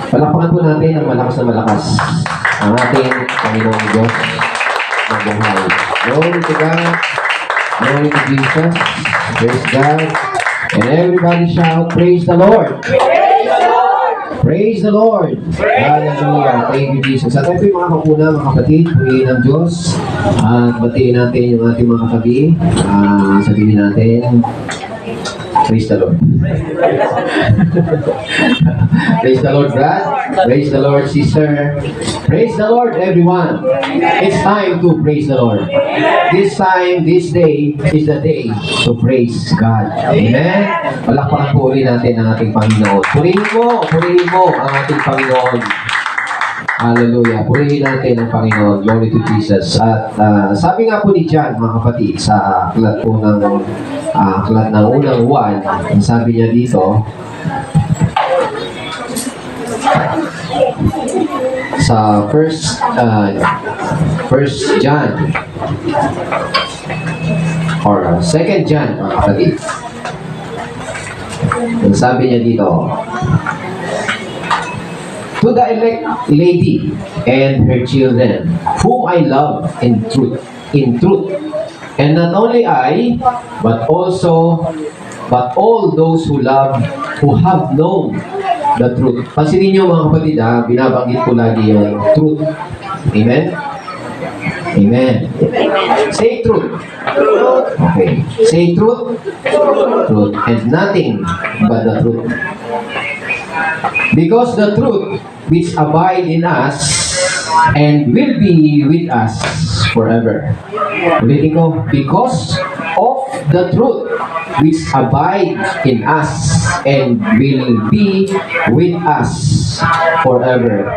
Palakpakan po natin ang malakas na malakas ang ating Panginoong Diyos na buhay. Glory to God. Glory to Jesus. Praise God. And everybody shout, praise the Lord. Praise the Lord. Hallelujah. Thank you, Jesus. At ito yung mga kapuna, mga kapatid, purihin ng Diyos. At batiin natin yung ating mga katabi. Sabihin natin, praise the Lord. Praise the Lord, Brad. Praise the Lord, sister. Praise the Lord, everyone. It's time to praise the Lord. This time, this day, is the day to praise God. Amen? Palakpakan po ulit natin ang ating Panginoon. Purihin mo ang ating Panginoon. Hallelujah. Purihin natin ang Panginoon. Glory to Jesus. At sabi nga po ni John, mga kapatid, sa aklat po ng aklat ng unang Juan, ang sabi niya dito, sa first John or second John, mga kapatid, ang sabi niya dito, to the elect lady and her children, whom I love in truth, and not only I, but all those who have known the truth. Pansinin niyo mga kapatid, binabanggit ko lagi yung truth. Amen? Amen. Say truth. Okay. Say truth. Truth. And nothing but the truth. Because the truth which abide in us and will be with us forever. Ulitin ko, because of the truth which abide in us and will be with us forever.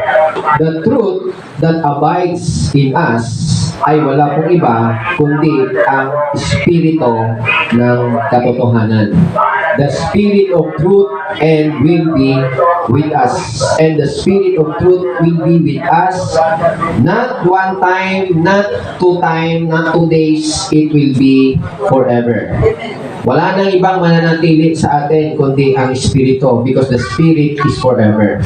The truth that abides in us ay wala pong iba kundi ang Espiritu ng katotohanan. The Spirit of truth and will be with us. And the Spirit of truth will be with us not one time, not 2 times, not 2 days. It will be forever. Wala nang ibang mananatili sa atin kundi ang Espiritu, because the Spirit is forever.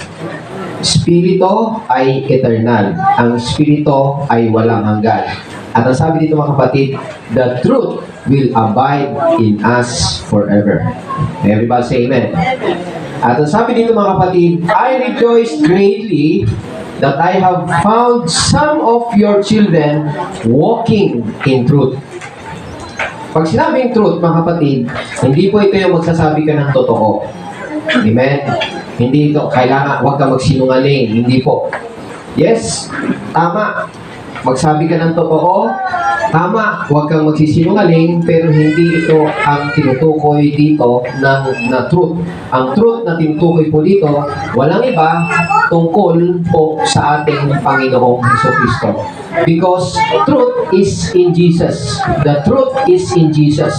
Espiritu ay eternal. Ang Espiritu ay walang hanggan. At ang sabi dito mga kapatid, the truth will abide in us forever. Everybody say amen. At ang sabi dito mga kapatid, I rejoice greatly that I have found some of your children walking in truth. Pag sinabing truth, mga kapatid, hindi po ito yung magsasabi ka ng totoo. Amen? Hindi ito, kailangan, huwag ka magsinungaling. Hindi po. Yes, tama. Magsabi ka ng totoo, tama, huwag kang magsisinungaling, pero hindi ito ang tinutukoy dito na truth. Ang truth na tinutukoy po dito, walang iba tungkol po sa ating Panginoong Jesucristo. Because truth is in Jesus. The truth is in Jesus.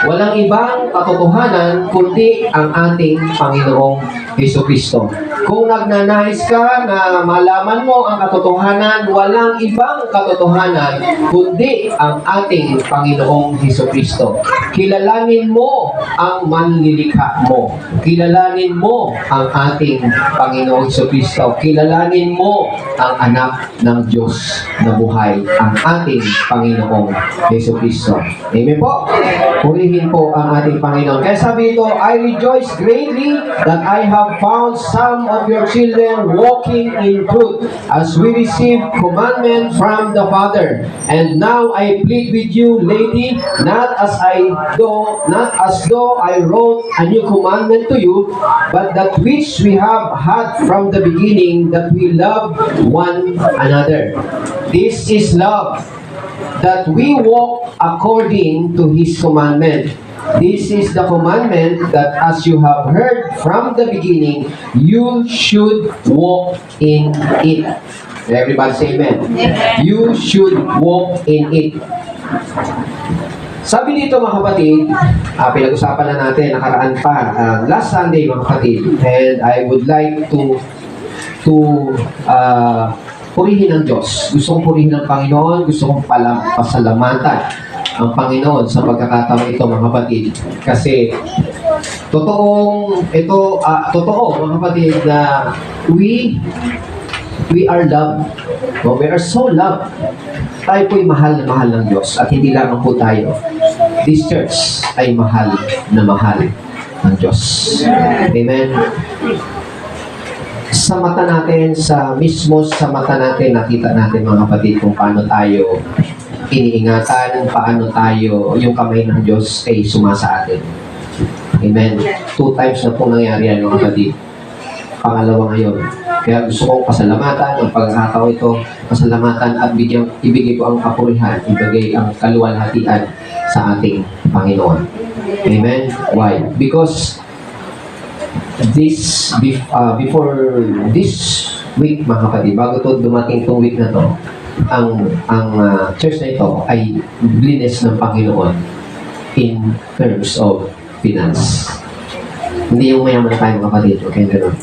Walang ibang katotohanan kundi ang ating Panginoong Jesucristo. Kung nagnanais ka na malaman mo ang katotohanan, walang ibang katotohanan kundi ang ating Panginoong Jesucristo. Kilalanin mo ang manlilikha mo. Kilalanin mo ang ating Panginoong Jesucristo. Kilalanin mo ang anak ng Diyos na buhay, ang ating Panginoong Jesucristo. Amen po? Purihin po ang ating Panginoon. Kaya sabi ito, I rejoice greatly that I have found some of your children walking in truth as we receive commandment from the Father. And now I plead with you, lady, not as though I wrote a new commandment to you, but that which we have had from the beginning, that we love one another. This is love, that we walk according to His commandment. This is the commandment, that as you have heard from the beginning, you should walk in it. Everybody say amen. Amen. You should walk in it. Sabi dito mga kapatid, pinag-usapan na natin, nakaraan pa, last Sunday mga kapatid, and I would like to purihin ng Diyos. Gusto kong purihin ng Panginoon, gusto kong pasalamatan ang Panginoon sa pagkakataon ito mga kapatid. Kasi Totoo mga kapatid na we are loved. No, we are so loved. Tayo po'y mahal na mahal ng Diyos. At hindi lamang po tayo. This church ay mahal na mahal ng Diyos. Amen. Sa mata natin, sa mata natin, nakita natin mga kapatid kung paano tayo iniingatan, paano tayo, yung kamay ng Diyos ay sumasa atin. Amen. 2 times na po nangyari yan mga kapatid. Pangalawa ngayon. Kaya gusto kong pasalamatan ang pagkakataon ito, pasalamatan at ibigay ko ang kapurihan, ibigay ang kaluwalhatian sa ating Panginoon. Amen? Why? Because before this week, mga kapatid, bago to dumating itong week na to, ang church na ito ay bless ng Panginoon in terms of finance. Hindi yung mayaman na tayo mga kapatid. Okay, gano'n.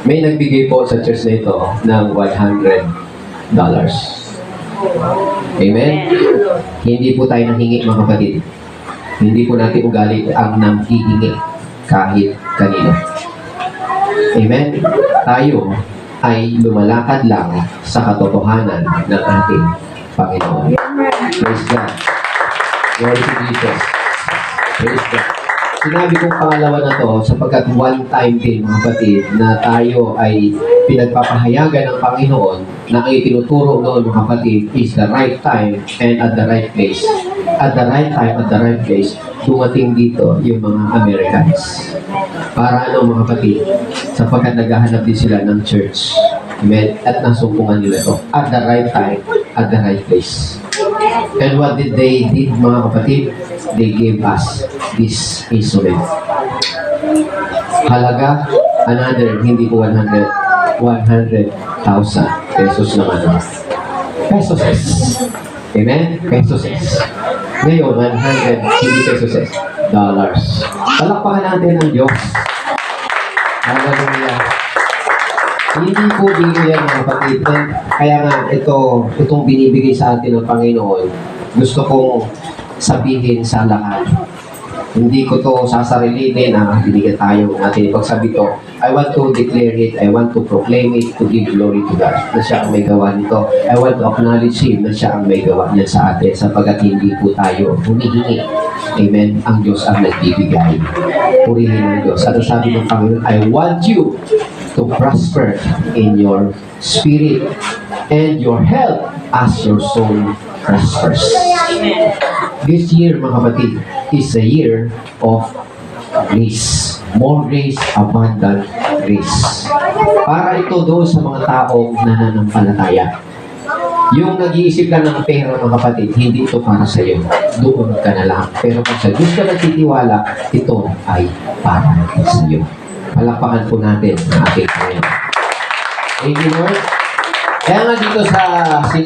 May nagbigay po sa church na ito ng $100. Amen? Hindi po tayo nanghingi mga kapatid. Hindi po natin ugali ang nanghihingi kahit kanino. Amen? Tayo ay lumalakad lang sa katotohanan ng ating Panginoon. Praise God. Glory to Jesus. Praise God. Sinabi kong pangalawa na to sapagkat one time din mga kapatid na tayo ay pinagpapahayagan ng Panginoon na ang itinuturo noon mga kapatid is the right time and at the right place. At the right time, at the right place, dumating dito yung mga Americans. Para ano mga kapatid? Sapagkat naghahanap din sila ng church. Amen? At nasumpungan nila ito. At the right time, at the right place. And what did they did mga kapatid? They gave us this instrument. Halaga, another, hindi po 100,000 pesos naman. Pesos. Amen? Pesos. Ngayon, 100, hindi pesos. Dollars. Palakpakan natin ang Diyos. Hallelujah. Hindi po biro yan mga kapatid. Kaya nga, itong binibigay sa atin ng Panginoon, gusto kong sabihin sa lahat. Hindi ko to sasarilinin binigyan tayo natin ipagsabi to. I want to declare it, I want to proclaim it, to give glory to God na siya ang may gawa nito. I want to acknowledge Him na siya ang may gawa niya sa atin sapagkat hindi po tayo humihingi. Amen. Ang Diyos ang nagbibigay. Purihin ang Diyos. At sabi ng Panginoon, I want you to prosper in your spirit and your health as your soul prospers. This year, mga kapatid, is a year of grace. More grace, abundant grace. Para ito doon sa mga taong nananampalataya. Yung nag-iisip ka ng pera, mga kapatid, hindi ito para sa iyo. Doon ka na lang. Pero kung sa Diyos ka nagtitiwala, ito ay para sa iyo. Palakpakan po natin ang ating Panginoon. Thank you, Lord. Kaya nga dito sa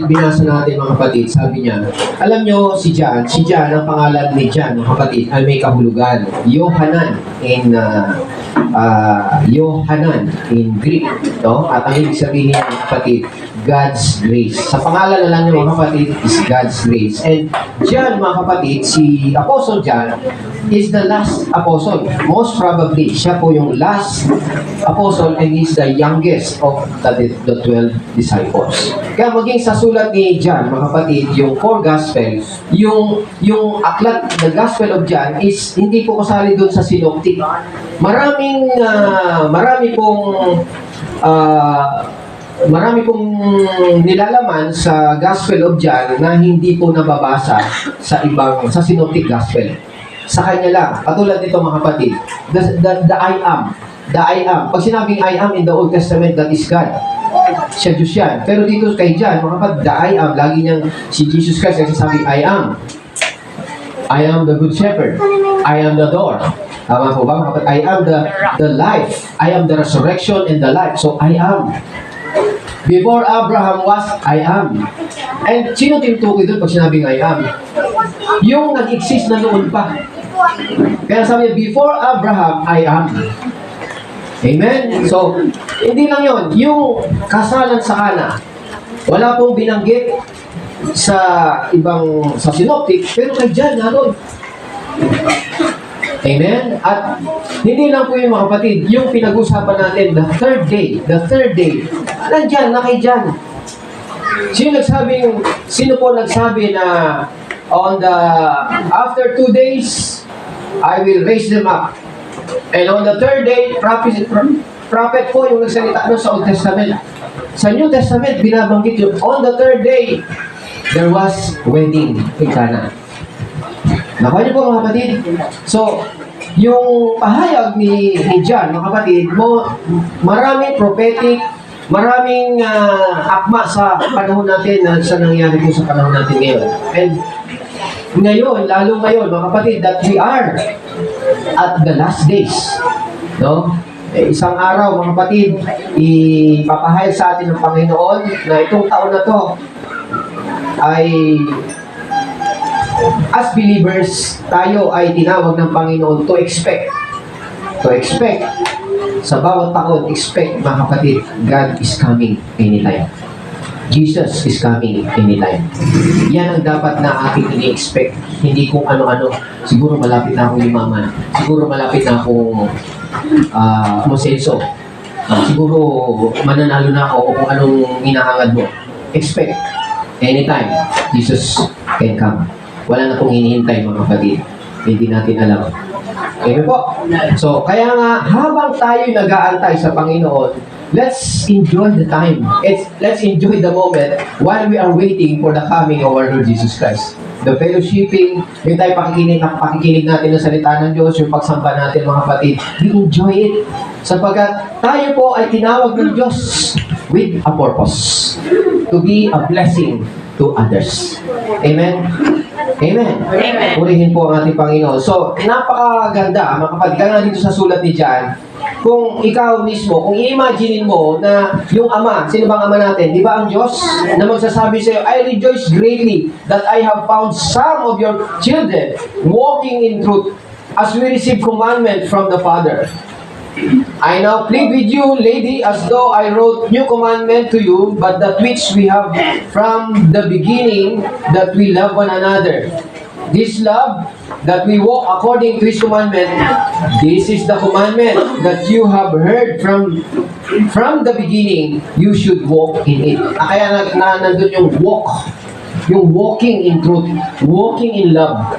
binasa natin mga kapatid, sabi niya, alam nyo si John, ang pangalan ni John, mga kapatid, ay may kahulugan. Yohanan in Greek. No? At ang ibig sabihin niya mga kapatid, God's grace. Sa pangalan na lang niyo mga kapatid is God's grace. And John mga kapatid, si Apostle John is the last apostle. Most probably, siya po yung last apostle and he's the youngest of the 12 disciples. Kaya maging sa sulat ni John, mga kapatid, yung 4 gospel, yung aklat, the gospel of John is hindi po kasali doon sa synoptic. Marami pong nilalaman sa Gospel of John na hindi po nababasa sa synoptic gospel. Sa kanya lang. Katulad nito mga kapatid, the I am. The I am. Pag sinabing I am in the Old Testament, that is God. Siya Diyos yan. Pero dito kay John, mga kapatid, the I am, lagi niyang si Jesus Christ nagsasabing I am. I am the good shepherd. I am the door. Tama po ba? I am the life. I am the resurrection and the life. So I am. Before Abraham was, I am. And sino tinutukoy doon pag sinabing I am? Yung nag-exist na noon pa. Kaya sabi niya, before Abraham, I am. Amen? So, hindi lang yon. Yung kasalan sa Kana, wala pong binanggit sa synoptic, pero kay John naroon. Amen? At hindi lang po yun mga kapatid, yung pinag-usapan natin, the third day, nandyan, nakidyan. Sino po nagsabi na after 2 days, I will raise them up. And on the third day, prophet po yung nagsalita sa Old Testament. Sa New Testament, binabanggit yun. On the third day, there was wedding in Cana. Nakuha niyo po mga kapatid. So, yung pahayag ni John, mga kapatid, maraming prophetic, maraming akma sa panahon natin sa nangyari po sa panahon natin ngayon. And ngayon, lalo ngayon, mga kapatid, that we are at the last days. No? Isang araw, mga kapatid, ipapahayag sa atin ng Panginoon na itong taon na to ay as believers, tayo ay tinawag ng Panginoon to expect. Sa bawat taon, expect, mga kapatid, God is coming anytime. Jesus is coming anytime. Yan ang dapat na ating ini-expect. Hindi kung ano-ano. Siguro malapit na akong yumaman. Siguro malapit na akong umasenso. Siguro mananalo na ako o kung anong hinahangad mo. Expect. Anytime, Jesus can come. Wala na kong hinihintay, mga kapatid. Hindi natin alam. Okay po? So, kaya nga, habang tayo nag-aantay sa Panginoon, let's enjoy the time. Let's enjoy the moment while we are waiting for the coming of our Lord Jesus Christ. The fellowshipping, yung tayo pakikinig natin ng salita ng Diyos, yung pagsamba natin, mga kapatid, we enjoy it. Sapagkat tayo po ay tinawag ng Diyos with a purpose. To be a blessing to others. Amen? Amen. Amen. Purihin po ang ating Panginoon. So, napakaganda, mga kapatid, kaya nga dito sa sulat ni John, kung ikaw mismo, kung i-imagine mo na yung Ama, sino bang Ama natin? Di ba ang Diyos? Na magsasabi sa'yo, I rejoice greatly that I have found some of your children walking in truth as we receive commandment from the Father. I now plead with you, lady, as though I wrote new commandment to you, but that which we have from the beginning, that we love one another. This love, that we walk according to His commandment, this is the commandment that you have heard from the beginning, you should walk in it. Kaya nandun yung walk, yung walking in truth, walking in love.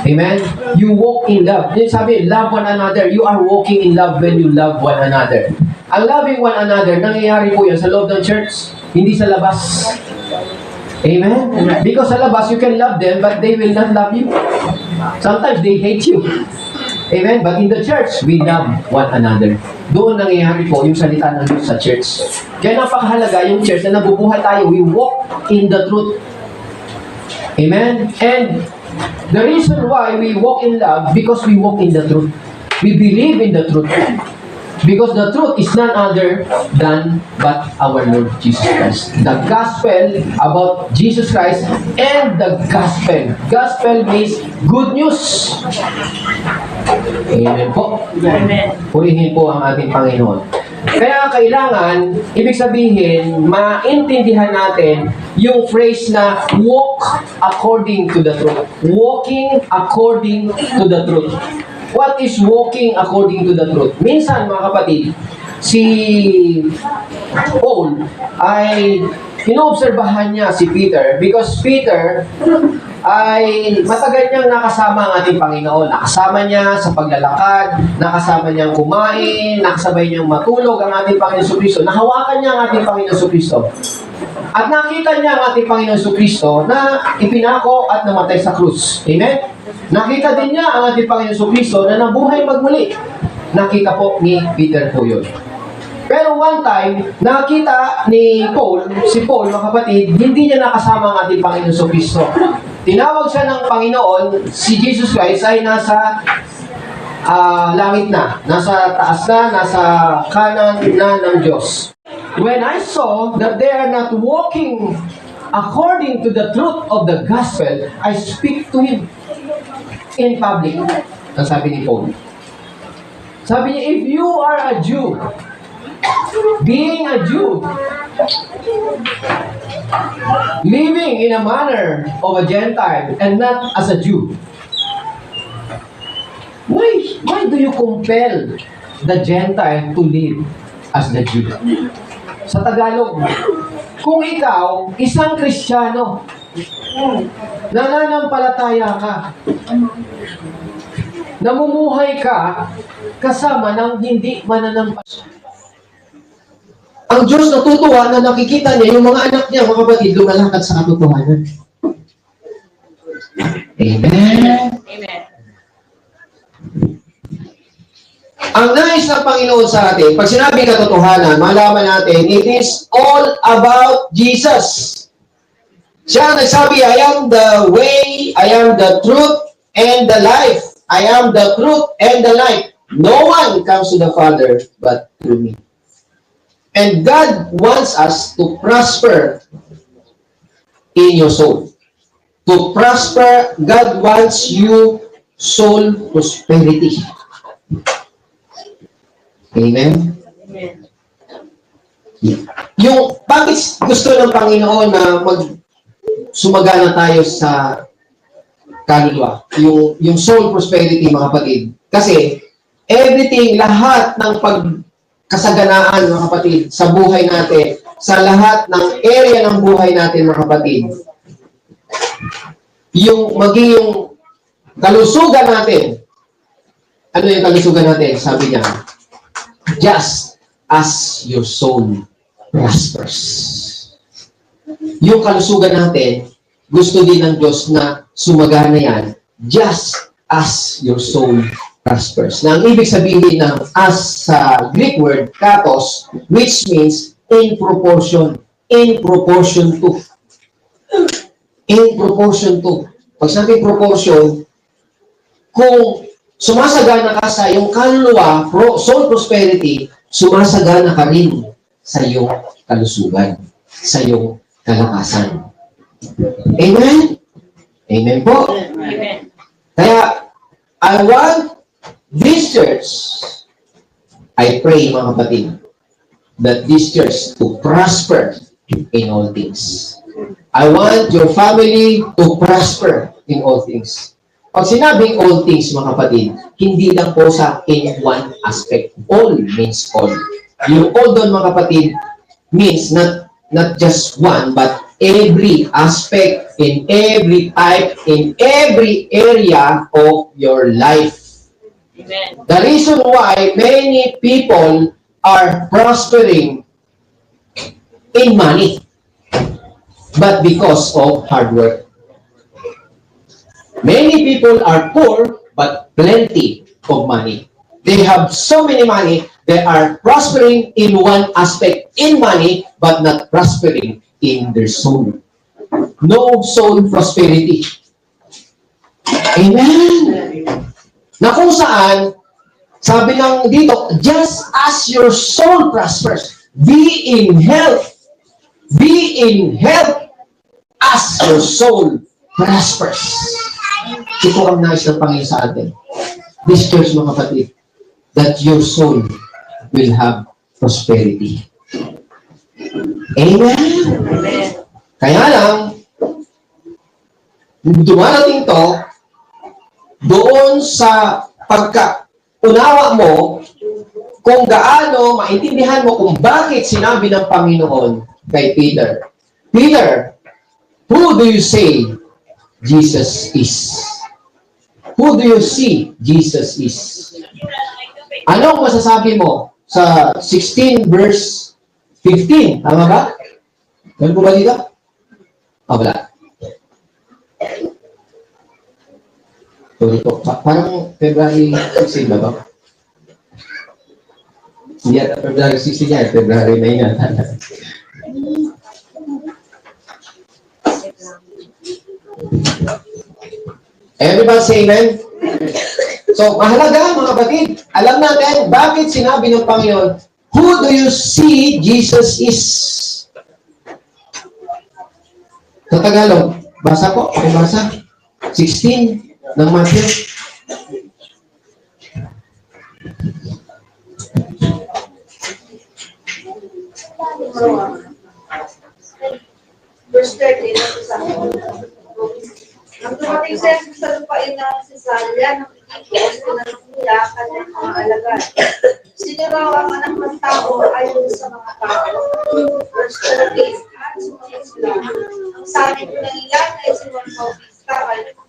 Amen? You walk in love. Yung sabi, love one another. You are walking in love when you love one another. Ang loving one another, nangyayari po yan sa loob ng church, hindi sa labas. Amen? Because sa labas, you can love them, but they will not love you. Sometimes they hate you. Amen? But in the church, we love one another. Doon nangyayari po yung salita ng Diyos sa church. Kaya napakahalaga yung church na nabubuhay tayo. We walk in the truth. Amen? And the reason why we walk in love, because we walk in the truth. We believe in the truth. Because the truth is none other than but our Lord Jesus Christ. The gospel about Jesus Christ and the gospel. Gospel means good news. Amen po. Amen. Purihin po ang ating Panginoon. Kaya kailangan, ibig sabihin, maintindihan natin yung phrase na walk according to the truth. Walking according to the truth. What is walking according to the truth? Minsan, mga kapatid, si Paul ay inoobserbahan niya si Peter because Peter ay matagal niyang nakasama ang ating Panginoon. Nakasama niya sa paglalakad, nakasama niyang kumain, nakasabay niyang matulog ang ating Panginoon Jesucristo. Nahawakan niya ang ating Panginoon Jesucristo. At nakita niya ang ating Panginoon Jesucristo na ipinako at namatay sa krus. Amen? Nakita din niya ang ating Panginoon Jesucristo na nabuhay magmuli. Nakita po ni Peter po yun. Pero one time, nakita ni Paul, si Paul, mga kapatid, hindi niya nakasama ang ating Panginoon Jesucristo. Tinawag siya ng Panginoon, si Jesus Christ ay nasa langit na, nasa taas na, nasa kanan na ng Diyos. When I saw that they are not walking according to the truth of the gospel, I speak to him in public. Ang sabi ni Paul. Sabi niya, if you are a Jew, being a Jew, living in a manner of a Gentile and not as a Jew, Why do you compel the Gentile to live as the Jew? Sa Tagalog, kung ikaw, isang Kristiyano, nananampalataya ka, namumuhay ka kasama ng hindi mananampalataya. Ang Diyos natutuwa na nakikita niya yung mga anak niya, mga kapatid, lumalakad sa katotohanan. Amen. Amen. Ang nais ng Panginoon sa atin, pag sinabing katotohanan, malaman natin, it is all about Jesus. Siya ang nagsabi, I am the way, I am the truth, and the life. I am the truth and the life. No one comes to the Father but through me. And God wants us to prosper in your soul. To prosper, God wants you soul prosperity. Amen? Amen. Yung, bakit gusto ng Panginoon na sumagana tayo sa kaluluwa? Yung soul prosperity, mga kapatid. Kasi, everything, lahat ng pagkasaganaan, mga kapatid, sa buhay natin, sa lahat ng area ng buhay natin, mga kapatid, maging kalusugan natin. Ano yung kalusugan natin? Sabi niya, just as your soul prospers. Yung kalusugan natin, gusto din ng Diyos na sumagana yan, just as your soul prospers. Na ang ibig sabihin ng as sa Greek word, katos, which means in proportion. In proportion to. In proportion to. Pag sabi proportion, kung sumasagana ka sa iyong kaluluwa, soul prosperity, sumasagana ka rin sa iyong kalusugan, sa iyong kalakasan. Amen? Amen po. Amen. Kaya, I want this church, I pray mga kapatid, that this church to prosper in all things. I want your family to prosper in all things. Pag sinabing all things, mga kapatid, hindi lang po sa in one aspect. All means all. Yung all doon, mga kapatid, means not just one, but every aspect, in every type, in every area of your life. Amen. The reason why many people are prospering in money, but because of hard work. Many people are poor, but plenty of money. They have so many money, they are prospering in one aspect in money, but not prospering in their soul. No soul prosperity. Amen. Na kung saan, sabi ng dito, just as your soul prospers, be in health as your soul prospers. Ito ang nais ng Panginoon sa atin. This church, mga kapatid, that your soul will have prosperity. Amen? Amen. Kaya lang, dumarating to, doon sa pagka-unawa mo, kung gaano, maintindihan mo kung bakit sinabi ng Panginoon kay Peter, Peter, who do you say Jesus is? Who do you see Jesus is? Anong masasabi mo sa 16 verse 15? Tama ba? Ganun po ba dito? Wala. Sorry po. Parang February 16 ba ba? Hindi yata February 16 yan. February 9 yan. Everybody say amen? So, mahalaga mga kapatid. Alam natin, bakit sinabi ng Panginoon, who do you see Jesus is? Sa Tagalog, basa po. Basa. 16 ng Matthew. Verse 13 na sa nang dumating sa Jesus sa lupain na Cesarea, nakita tinanong nila kanyang mga alagad. Sino raw ang anak ng tao ayon sa mga tao? Verse 14, at sumunod sila. Ang sabi ko ng ilan ay si Juan Bautista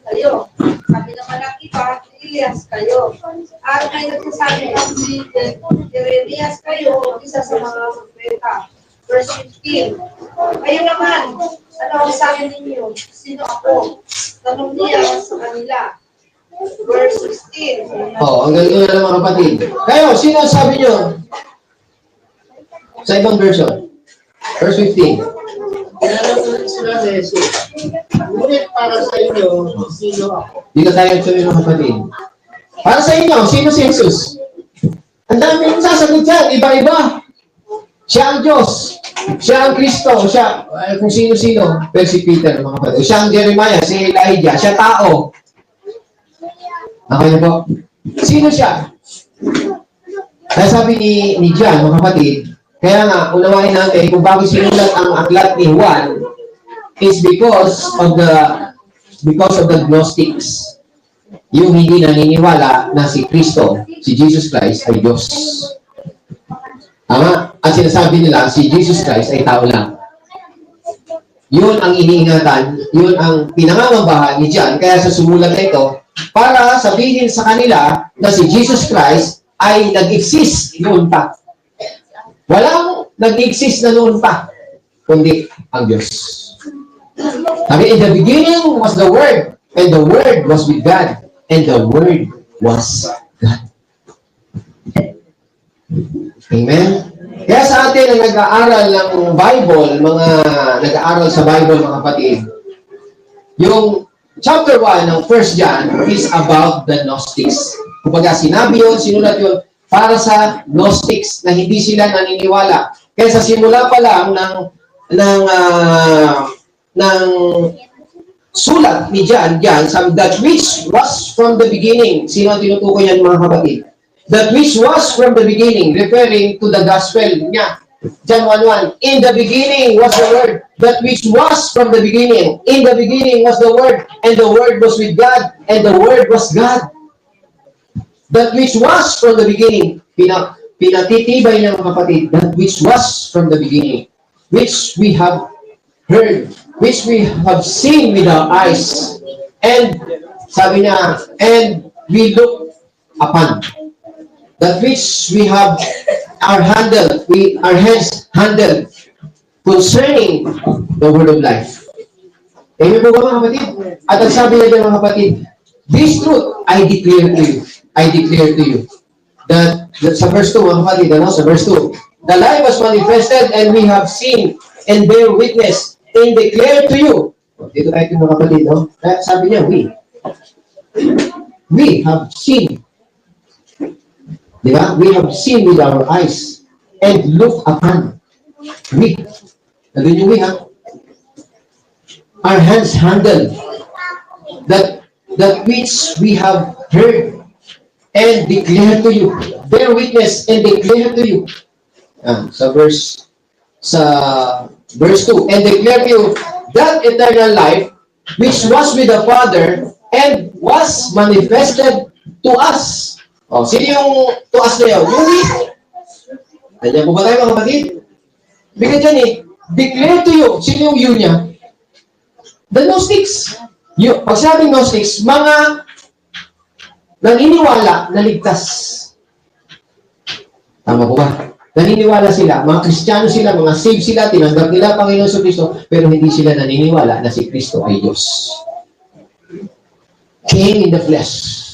kayo. Sabi naman ng iba, Elias kayo. At may nagsasabi ng si Jeremias kayo, isa sa mga propeta. Verse 15, kayo naman, ano ang sabi ninyo? Sino ako? Tanong niya sa kanila. Verse 16. Oh, ang galing na mga kapatid. Kayo, sino ang sabi nyo? Sa ibang version. Verse 15. Tinanong sila ni Jesus, ngunit para sa inyo, sino ako? Dito tayo tuloy mga kapatid. Para sa inyo, sino si Jesus? Ang daming sasagot dyan, iba-iba. Siya ang Diyos. Siya ang Kristo. Siya, kung sino-sino. Pero si Peter, mga kapatid. Siya ang Jeremiah, si Elijah. Siya tao. Okay na po. Sino siya? Kaya sabi ni John, mga kapatid, kaya nga, unawain natin, kung bakit sinulat ang aklat ni Juan, is because of the Gnostics. Yung hindi naniniwala na si Kristo, si Jesus Christ ay Diyos. Tama? At sinasabi nila, si Jesus Christ ay tao lang. Yun ang iniingatan, yun ang pinangangambahan ni John, kaya sa sumulat na ito, para sabihin sa kanila na si Jesus Christ ay nag-exist noon pa. Walang nag-exist na noon pa, kundi ang Diyos. Sabi, in the beginning was the Word, and the Word was with God, and the Word was God. Amen? Kaya sa atin ang nag-aaral ng Bible, mga nag-aaral sa Bible, mga kapatid, yung chapter 1 ng 1 John is about the Gnostics. Kumbaga, sinabi yun, sinulat yun, para sa Gnostics na hindi sila naniniwala. Kaya sa simula pa lang ng sulat ni John, that which was from the beginning. Sino ang tinutukoy niyan, mga kapatid? That which was from the beginning, referring to the gospel niya. John 1:1. In the beginning was the Word, that which was from the beginning. In the beginning was the Word, and the Word was with God, and the Word was God. That which was from the beginning. Pinatitibay niya, mga kapatid, that which was from the beginning, which we have heard, which we have seen with our eyes, and sabi niya, and we look upon. That which we have our hands handled concerning the word of life. Amen po ba, mga kapatid? At ang sabi niya dyan, mga kapatid, this truth I declare to you. I declare to you. That sa verse 2, mga kapatid, sa verse 2, the life was manifested and we have seen and bear witness and declare to you. Dito tayo, mga kapatid, no? Sabi niya, we have seen. Diba? We have seen with our eyes and look upon. We. Sabi niyo, we ha? Our hands handled that which we have heard and declare to you. Bear witness and declare to you. Sa verse 2. And declare to you that eternal life which was with the Father and was manifested to us. Sino yung to us na yun? Yung we. Nandiyan po ba tayo, mga kapatid? Bigyan dyan declare to you. Sino yung you niya? The Gnostics. Pag sabing Gnostics, mga naniniwala na ligtas. Tama po ba? Naniniwala sila. Mga Kristiyano sila, mga saved sila, tinanggap nila Panginoon sa Kristo, pero hindi sila naniniwala na si Kristo ay Diyos. Came in the flesh.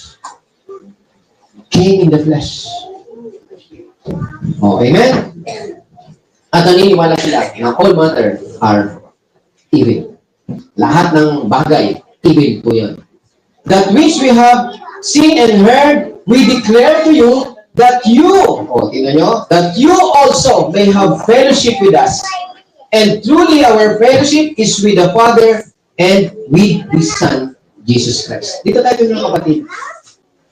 Came in the flesh. Amen? At naniniwala sila na all matter are evil. Lahat ng bagay, evil po yun. That which we have seen and heard, we declare to you that you, tingnan nyo, that you also may have fellowship with us. And truly our fellowship is with the Father and with His Son, Jesus Christ. Dito tayo, mga kapatid.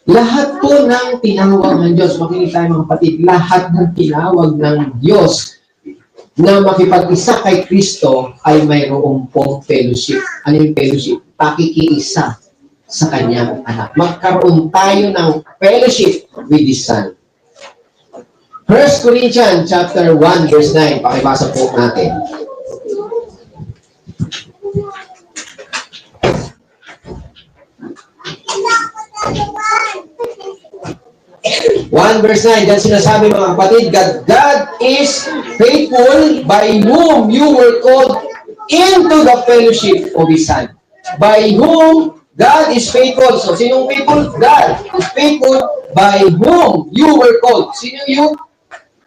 Lahat po ng tinawag ng Diyos, makinig tayo, mga kapatid, lahat ng tinawag ng Diyos na makipag-isa kay Kristo ay mayroong pong fellowship. Ano yung fellowship? Pakikiisa sa kanyang anak. Magkaroon tayo ng fellowship with His Son. 1 Corinthians chapter 1 verse 9. Pakibasa po natin. One verse 9, dyan sinasabi mga kapatid, God is faithful by whom you were called into the fellowship of His Son. By whom God is faithful. So, sinong faithful? God is faithful by whom you were called. Sino you?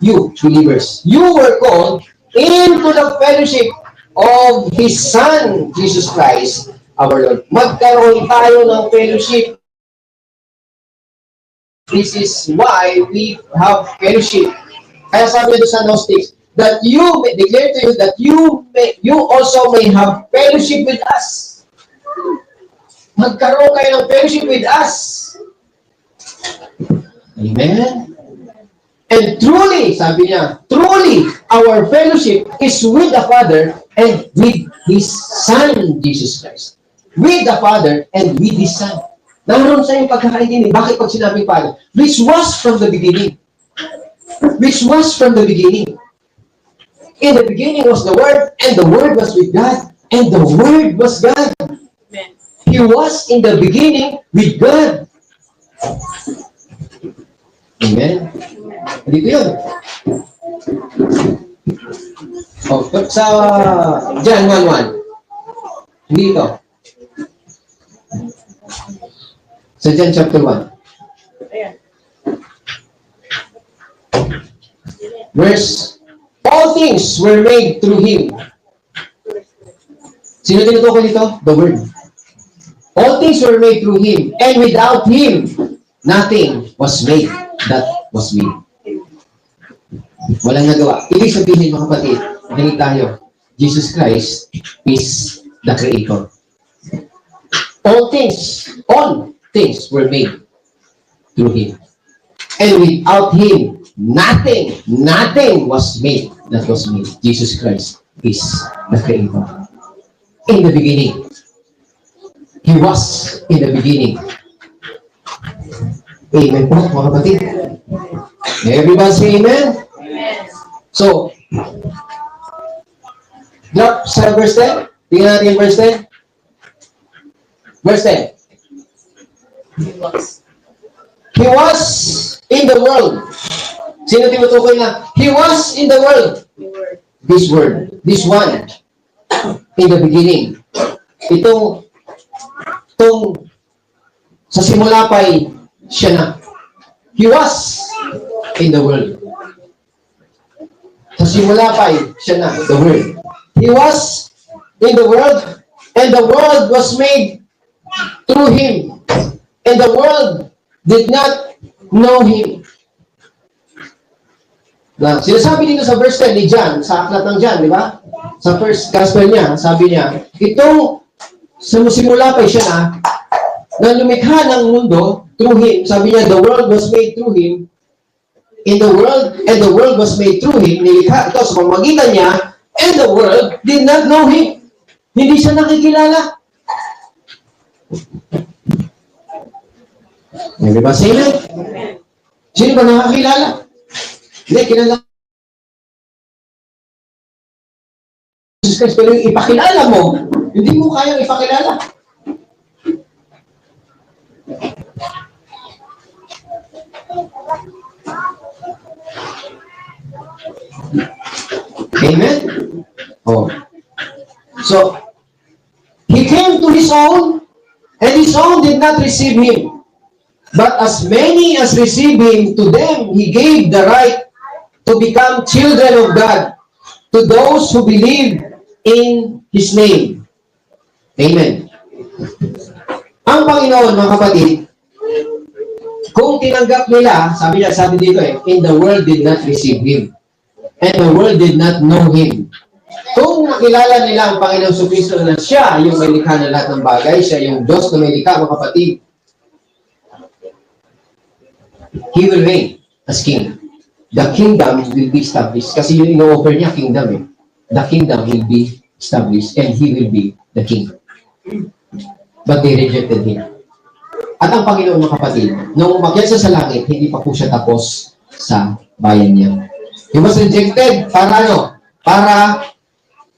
You, believers. You were called into the fellowship of His Son, Jesus Christ, our Lord. Magkaroon tayo ng fellowship. This is why we have fellowship. Kaya sabi doon sa Gnostics, that you may declare to you that you also may have fellowship with us. Magkaroon kayo ng fellowship with us. Amen? And truly, sabi niya, truly, our fellowship is with the Father and with His Son, Jesus Christ. With the Father and with His Son. Naroon sa yung pagkakaintindi. Bakit pag sinabing Father? Which was from the beginning. Which was from the beginning. In the beginning was the Word, and the Word was with God, and the Word was God. Amen. He was in the beginning with God. Amen? Dito yun. O, sa John 1:1. Hindi ito. Sa John chapter 1. Ayan. Verse, all things were made through Him. Sino tinutukoy dito? The Word. All things were made through Him, and without Him, nothing was made that was made. Walang nagawa. Ibig sabihin, mga kapatid, nakinig tayo, Jesus Christ is the Creator. All things were made through Him. And without Him, nothing was made that was made. Jesus Christ is the Creator. In the beginning. He was in the beginning. Amen po, mga kapatid. Everybody say amen? Amen. So, drop sa verse 10. Tingnan natin yung verse 10. Verse 10. He was in the world. Sino tinutukoy na? He was in the world. This word. This one. In the beginning. Itong sa simula pa'y siya na. He was in the world. Sa simula pa'y siya na. The world. He was in the world, and the world was made through Him. And the world did not know Him. Na, sinasabi dito sa verse 10 ni John, sa aklat ng John, di ba? Sa first gospel niya, sabi niya, itong simula pa siya na lumikha ng mundo through Him. Sabi niya, the world was made through Him. In the world, and the world was made through Him. Nilikha ito sa pamamagitan niya, and the world did not know Him. Hindi siya nakikilala. Everybody say amen? Sino ba nakakilala? Hindi, kilala. Jesus Christ, pero yung ipakilala mo, hindi mo kayang ipakilala. Amen? Oh. So, He came to His own, and His own did not receive Him. But as many as received Him, to them He gave the right to become children of God, to those who believe in His name. Amen. Ang Panginoon, mga kapatid, kung tinanggap nila, sabi dito in the world did not receive Him, and the world did not know Him. Kung nakilala nila ang Panginoon Jesucristo na siya yung may likha ng lahat ng bagay, siya yung Diyos na may likha, mga kapatid, He will reign as King. The kingdom will be established. Kasi yung ino-offer niya, kingdom eh. The kingdom will be established and He will be the King. But they rejected Him. At ang Panginoon, mga kapatid, nung umakyat siya sa langit, hindi pa po siya tapos sa bayan niya. He was rejected para ano? Para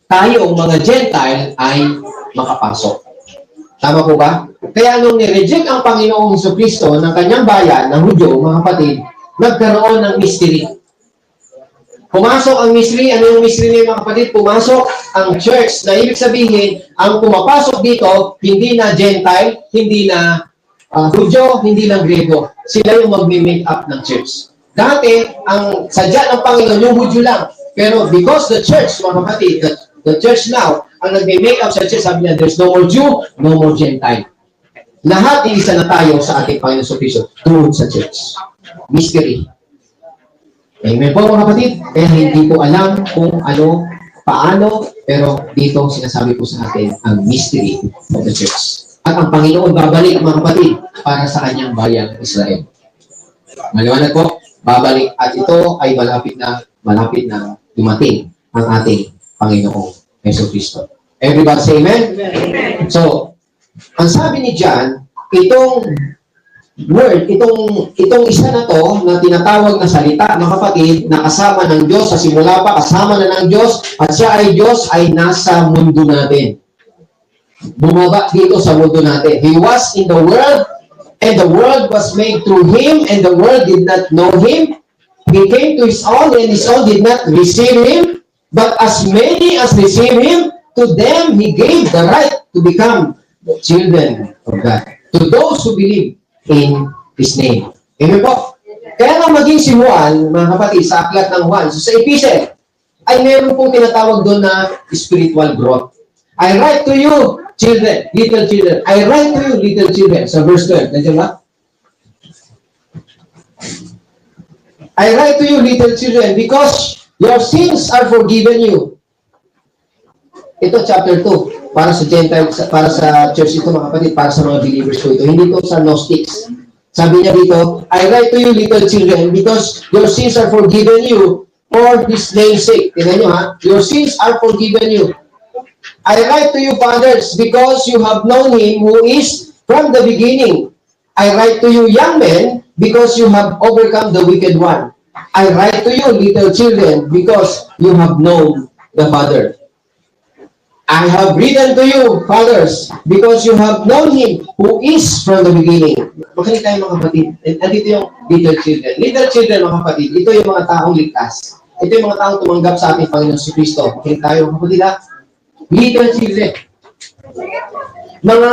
tayong mga Gentile ay makapasok. Tama po ba? Kaya nung ni-reject ang Panginoong Jesucristo ng kanyang bayan, ng Hudyo, mga kapatid, nagkaroon ng mystery. Pumasok ang mystery. Ano yung mystery niya, mga kapatid? Pumasok ang church, na ibig sabihin, ang pumapasok dito, hindi na Gentile, hindi na Hudyo, hindi na Grego. Sila yung mag-make up ng church. Dati, ang sadya ng Panginoon, yung Hudyo lang. Pero because the church, mga kapatid, the church now, ang nag-make up sa church, sabi niya, there's no more Jew, no more Gentile. Lahat, iisa na tayo sa ating Panginoon Jesucristo tungkol sa church. Mystery. Amen po, mga kapatid. Kaya hindi ko alam kung ano, paano, pero dito sinasabi po sa atin ang mystery of the church. At ang Panginoon babalik, mga kapatid, para sa kanyang bayang Israel. Maliwanag po, babalik. At ito ay malapit na dumating ang ating Panginoong Jesucristo. Everybody say amen? Amen. So, ang sabi ni John, itong word, itong isa na to na tinatawag na salita, mga kapatid, na kasama ng Diyos sa simula pa, kasama na ng Diyos, at siya ay Diyos, ay nasa mundo natin. Bumaba dito sa mundo natin. He was in the world, and the world was made through Him, and the world did not know Him. He came to His own, and His own did not receive Him. But as many as receive Him, to them He gave the right to become the children of God. To those who believe in His name. Amen po? Kaya nga maging si Juan, mga kapatid, sa aklat ng Juan, so sa epistle, ay meron pong tinatawag doon na spiritual growth. I write to you, children, little children. I write to you, little children. Sa verse 12. Nandiyan ba? I write to you, little children, because your sins are forgiven you. Ito, chapter 2. Para sa Gentile, para sa church ito, mga kapatid, para sa mga believers ko ito. Hindi to sa Gnostics. Sabi niya dito, I write to you, little children, because your sins are forgiven you for His name's sake. Tingnan nyo ha. Your sins are forgiven you. I write to you, fathers, because you have known Him who is from the beginning. I write to you, young men, because you have overcome the wicked one. I write to you, little children, because you have known the Father. I have written to you, fathers, because you have known Him who is from the beginning. Makinig tayo, mga kapatid. Andito yung little children. Little children, mga kapatid, ito yung mga taong ligtas. Ito yung mga taong tumanggap sa ating Panginoon si Kristo. Makinig tayo, mga kapatid, ha? Little children. Mga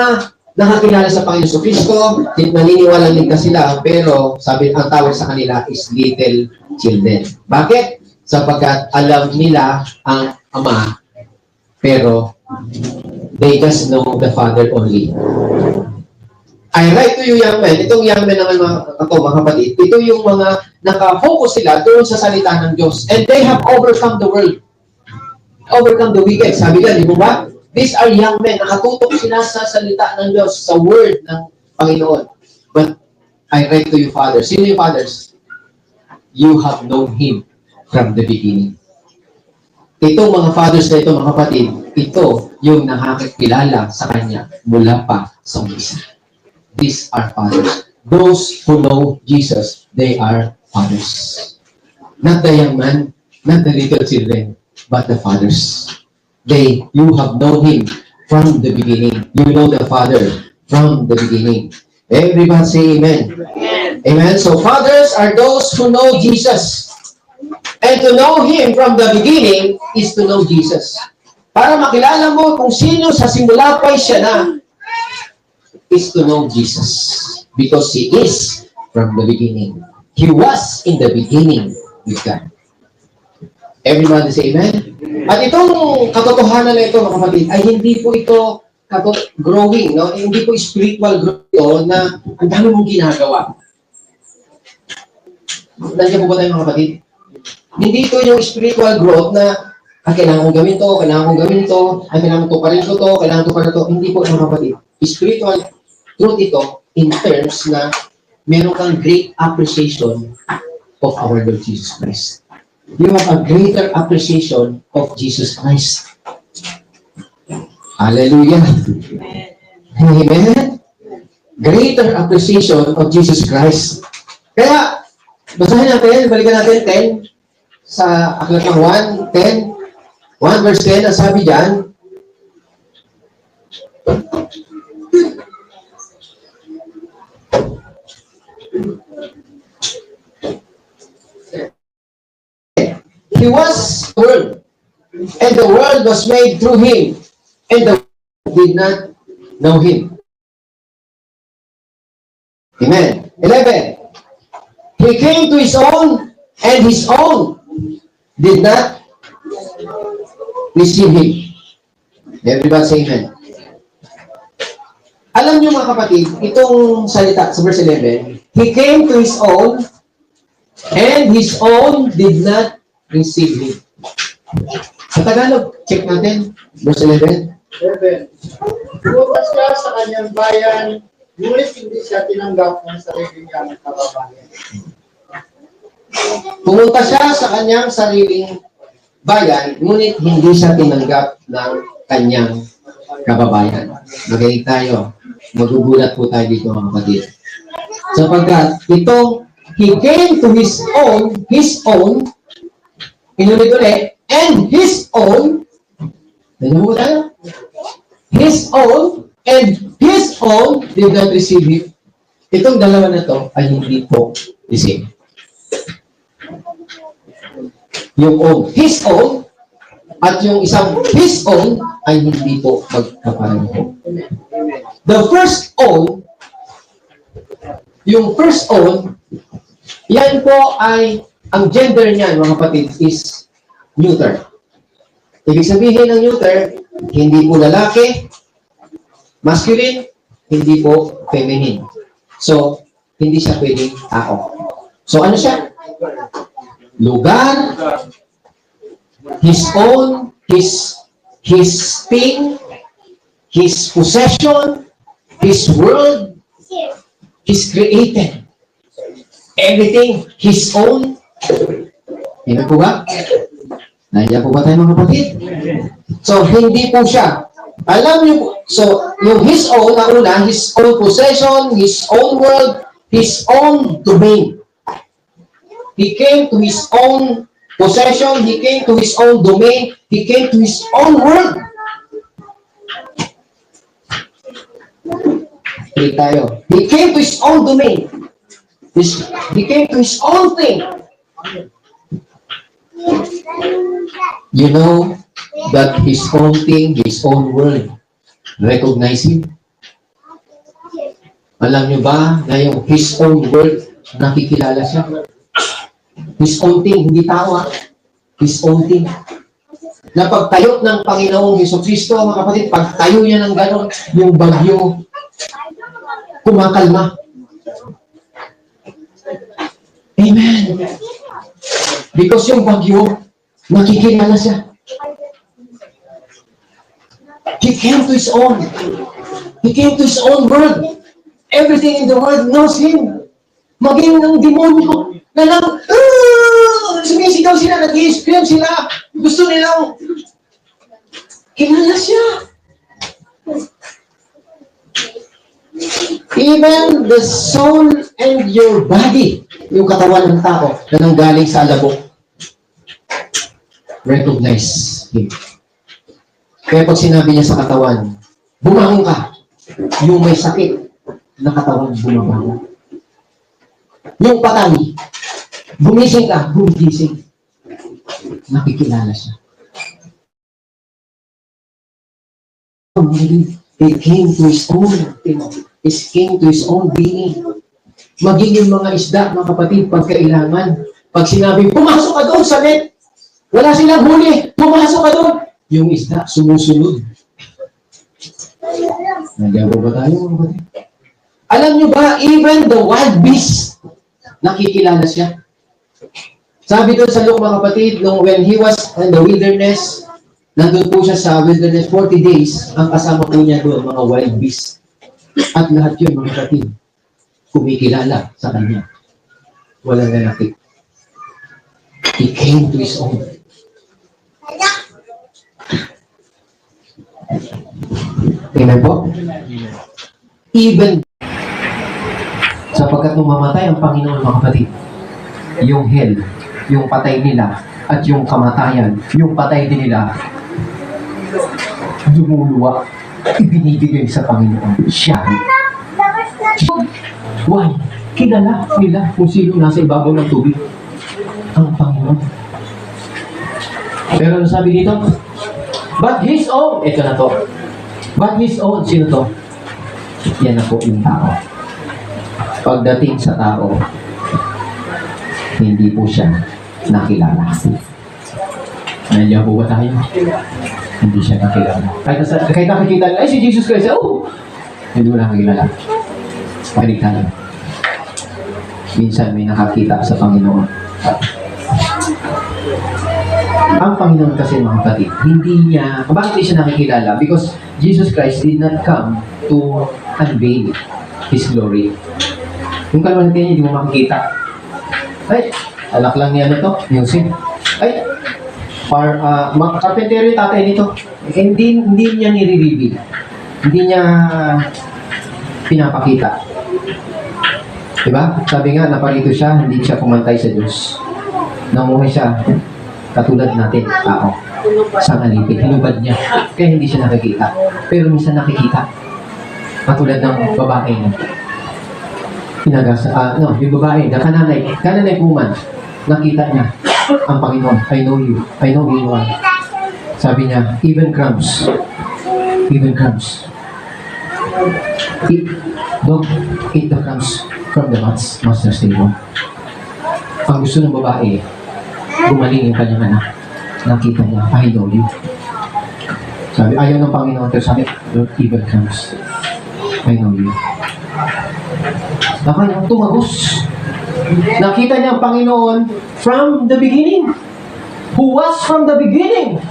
nakakilala sa Panginoon si Kristo, naniniwalang ligtas sila, pero sabi, ang tawag sa kanila is little children. Bakit? Sapagkat alam nila ang Ama, pero they just know the Father only. I write to you, young men. Itong young men naman, mga kapatid, ito yung mga nakafocus sila doon sa salita ng Diyos. And they have overcome the world. Overcome the wicked. Sabi ka, di mo ba? These are young men. Nakatutok sila sa salita ng Diyos, sa word ng Panginoon. But I write to you, fathers. Sino yung fathers? You have known Him from the beginning. Itong mga fathers na ito, mga kapatid, ito yung nakakakilala sa Kanya mula pa sa umpisa. These are fathers. Those who know Jesus, they are fathers. Not the young man, not the little children, but the fathers. You have known Him from the beginning. You know the Father from the beginning. Everybody say amen. Amen. Amen. So fathers are those who know Jesus. And to know Him from the beginning is to know Jesus. Para makilala mo kung sino sa simula pa siya na, is to know Jesus. Because He is from the beginning. He was in the beginning with God. Everybody say amen? At itong katotohanan na ito, mga kapatid, ay hindi po ito growing, no? Hindi po spiritual growth ito na ang dami mong ginagawa. Nandiyan po ba tayo, mga kapatid? Hindi ito yung spiritual growth na kailangan kong gawin to, kailangan kong gawin to, kailangan to pa rin ko to, kailangan to pa rin to. Hindi po, mga kapatid. Spiritual truth ito in terms na meron kang great appreciation of our Lord Jesus Christ. You have a greater appreciation of Jesus Christ. Hallelujah. Amen. greater appreciation of Jesus Christ. Kaya, basahin natin, balikan natin 10 sa aklat ng 1 verse 10, ang sabi dyan, He was the Word, and the world was made through Him, and the world did not know Him. Amen. 11. He came to His own, and His own did not receive Him. Everybody say amen. Alam niyo mga kapatid, itong salita sa verse 11, He came to His own, and His own did not receive Him. Sa Tagalog, check natin, verse 11. 7. Lumabas siya sa kanyang bayan, ngunit hindi siya tinanggap ng sarili niyang kababayan. Pumunta siya sa kanyang sariling bayan, ngunit hindi siya tinanggap ng kanyang kababayan. Magaling tayo. Magugulat po tayo dito mga kapatid. Sapagkat ito, He came to His own, inulit-ulit, and His own, nandiyan po tayo? His own, and His own did not receive Him. Itong dalawa na to ay hindi po receive. Yung own, His own, at yung isang His own ay hindi po magkapareho. The first own, yung first own, yan po ay, ang gender niyan mga kapatid is neuter. Ibig sabihin ng neuter, hindi po lalaki, masculine, hindi po feminine. So, hindi siya pwedeng tao. So, ano siya? Lugar, His own, His thing, His possession, His world, His created. Everything, His own. Amen po ba? Nandiyan po ba tayo mga kapatid? So, hindi po siya. Alam niyo po, so, yung His own, na una, His own possession, His own world, His own domain. He came to His own possession, He came to His own domain, He came to His own world. Hindi tayo. He came to His own domain. He came to His own thing. You know that His own thing, His own world, recognize Him? Alam niyo ba na yung His own world, nakikilala siya? His own thing, hindi tao His own thing. Na pagtayo ng Panginoong Jesucristo, mga kapatid, pagtayo niya ng gano'n, yung bagyo, kumakalma. Amen. Because yung bagyo, nakikilala siya. He came to His own. He came to His own world. Everything in the world knows Him. Maging ng demonyo na lang, sumisigaw sila, nag-i-scream sila. Gusto nilang, kilala siya. Even the soul and your body, yung katawan ng tao na nanggaling sa alabok, recognize Him. Kaya pag sinabi niya sa katawan, bumangon ka, yung may sakit na katawan, bumabangon. Yung patay, gumising ka, gumising. Nakikilala siya. He came to His own, He came to His own being. Magiging mga isda, mga kapatid, pagkailangan. Pag sinabi, pumasok ka doon sa net, wala silang huli, pumasok ka doon. Yung isda, sumusunod. Nandiyan ba tayo, mga kapatid? Alam nyo ba, even the wild beast, nakikilala siya. Sabi doon sa Luke, mga kapatid, when He was in the wilderness, nandun po siya sa wilderness 40 days, ang kasama po niya doon, mga wild beasts. At lahat yun, mga kapatid, kumikilala sa Kanya. Walang lalaki. He came to His own. Amen po? Even Sapagkat nung mamatay ang Panginoon, mga kapatid, yung hell, yung patay nila, at yung kamatayan, yung patay din nila, lumuluwa, ibinibigay sa Panginoon. Siya. Why? Kilala nila kung sino nasa ibabaw ng tubig. Ang Panginoon. Pero ano sabi dito? But His own, ito na to. But His own, sino to? Yan na po yung tao. Pagdating sa tao, hindi po siya nakilala. Nandiyan po ba tayo? Hindi siya nakilala. Kahit nakikita nila, ay si Jesus Christ, oh! Hindi mo nakilala. Paligtanan. Minsan may nakakita sa Panginoon. Ang Panginoon kasi, mga kapatid, hindi niya, bakit hindi siya nakikilala? Because Jesus Christ did not come to unveil His glory. Yung kalman natin, hindi mo makikita. Ay, alak lang niya to, yung sin. Ay, carpentero yung tatay nito. Hindi niya nire-reveal. Hindi niya pinapakita. Diba? Sabi nga, naparito siya, hindi siya kumantay sa Diyos. Namuhay siya, katulad natin, tao. Sa alipin, hinubad niya. Kaya hindi siya nakikita. Pero minsan nakikita. Katulad ng babae niya. Yung babae, na kananay kuman, nakita niya ang Panginoon. I know you. I know who you are. Sabi niya, even crumbs. Don't eat the crumbs from the master's table. Ang gusto ng babae, gumaling yung kanyang anak. Nakita niya, I know you. Sabi, ayaw ng Panginoon, pero sabi, don't even crumbs. I know you. Nakanyang tumagos. Nakita niya ang Panginoon from the beginning. Who was from the beginning.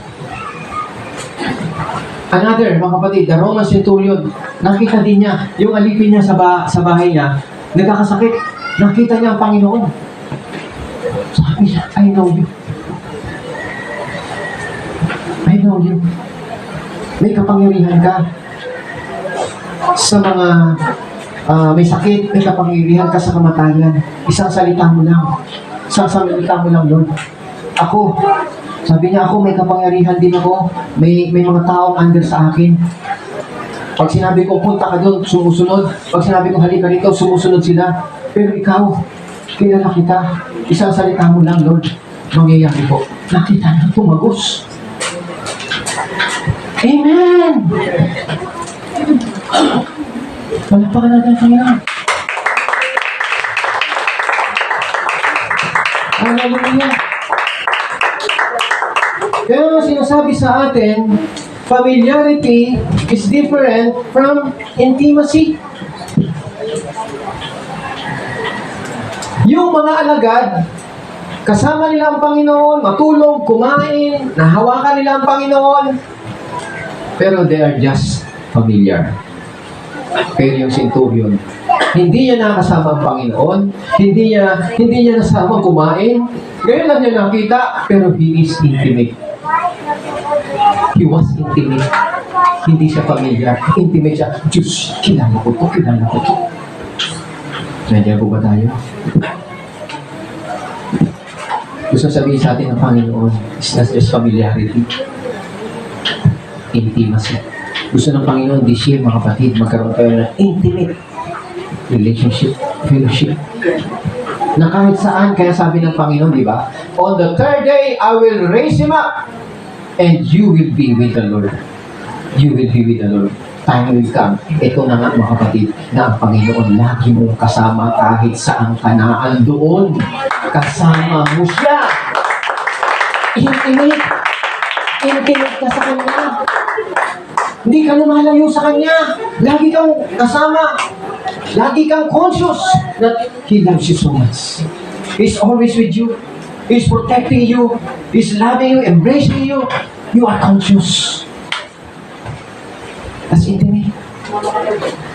Another, mga kapatid, the Roman centurion, nakita din niya, yung alipin niya sa bahay niya, nagkakasakit. Nakita niya ang Panginoon. Sabi niya, I know you. I know you. May kapangyarihan ka sa mga may sakit, may kapangyarihan ka sa kamatayan. Isang salita mo lang. Isang salita mo lang, Lord. Ako, sabi niya, ako may kapangyarihan din ako. May mga taong under sa akin. Pag sinabi ko, punta ka doon, sumusunod. Pag sinabi ko, halika rito, sumusunod sila. Pero ikaw, kilala kita. Isang salita mo lang, Lord. Mangyayari po. Nakita na tumagos. Amen! Palapakan natin ang Panginoon. Hallelujah! Kaya sinasabi sa atin, familiarity is different from intimacy. Yung mga alagad, kasama nila ang Panginoon, matulog, kumain, nahawakan nila ang Panginoon, pero they are just familiar. Pero yung centurion, hindi niya nakasama ang Panginoon, hindi niya nasama kumain, ngayon lang niya nakita, pero he is intimate. He was intimate. Hindi siya familiar. Intimate siya. Diyos, kilala ko to. Nandiyan po ba tayo? Gusto sabihin sa atin ng Panginoon, it's not just familiarity. Intimacy. Gusto ng Panginoon this year, mga kapatid, magkaroon kayo ng intimate relationship, fellowship. Na kahit saan, kaya sabi ng Panginoon, di ba? On the third day, I will raise him up and you will be with the Lord. You will be with the Lord. Time will come. Ito na nga, mga kapatid, na ang Panginoon lagi mong kasama kahit saan ka naan doon. Kasama mo siya. Intimate. Intimate ka sa Kanya. Hindi ka lumalayo sa Kanya. Lagi kang kasama. Lagi kang conscious that He loves you so much. He's always with you. He's protecting you. He's loving you, embracing you. You are conscious. That's intimate.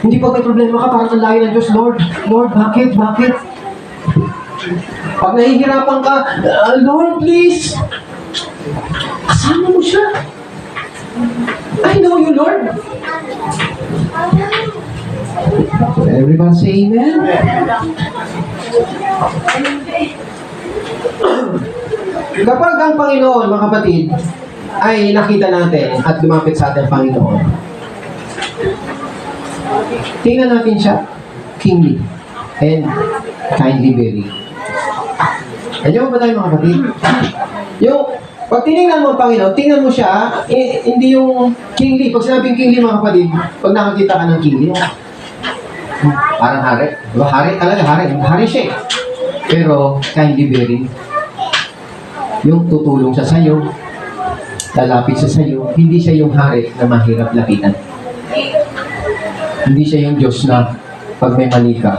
Hindi pag may problema ka, parang ang layo ng Diyos, Lord, bakit? Pag nahihirapan ka, Lord, please. Kasama mo siya. I know you, Lord. So everyone say amen. Kapag ang Panginoon, mga kapatid, ay nakita natin at lumapit sa ating Panginoon, tingnan natin siya, kingly and kindly bearing. Nandiyan ba tayo, mga kapatid? Yung, pag tinignan mo ang Panginoon, tingnan mo siya, hindi yung kingly. Pag sinabing kingly, mga kapatid, pag nakakita ka ng kingly, parang hari. Diba? Hari talaga, hari. Hari siya eh. Pero, kindly bearing, yung tutulong siya sa'yo, lalapit siya sa'yo, hindi siya yung hari na mahirap lapitan. Hindi siya yung Diyos na pag may mali ka,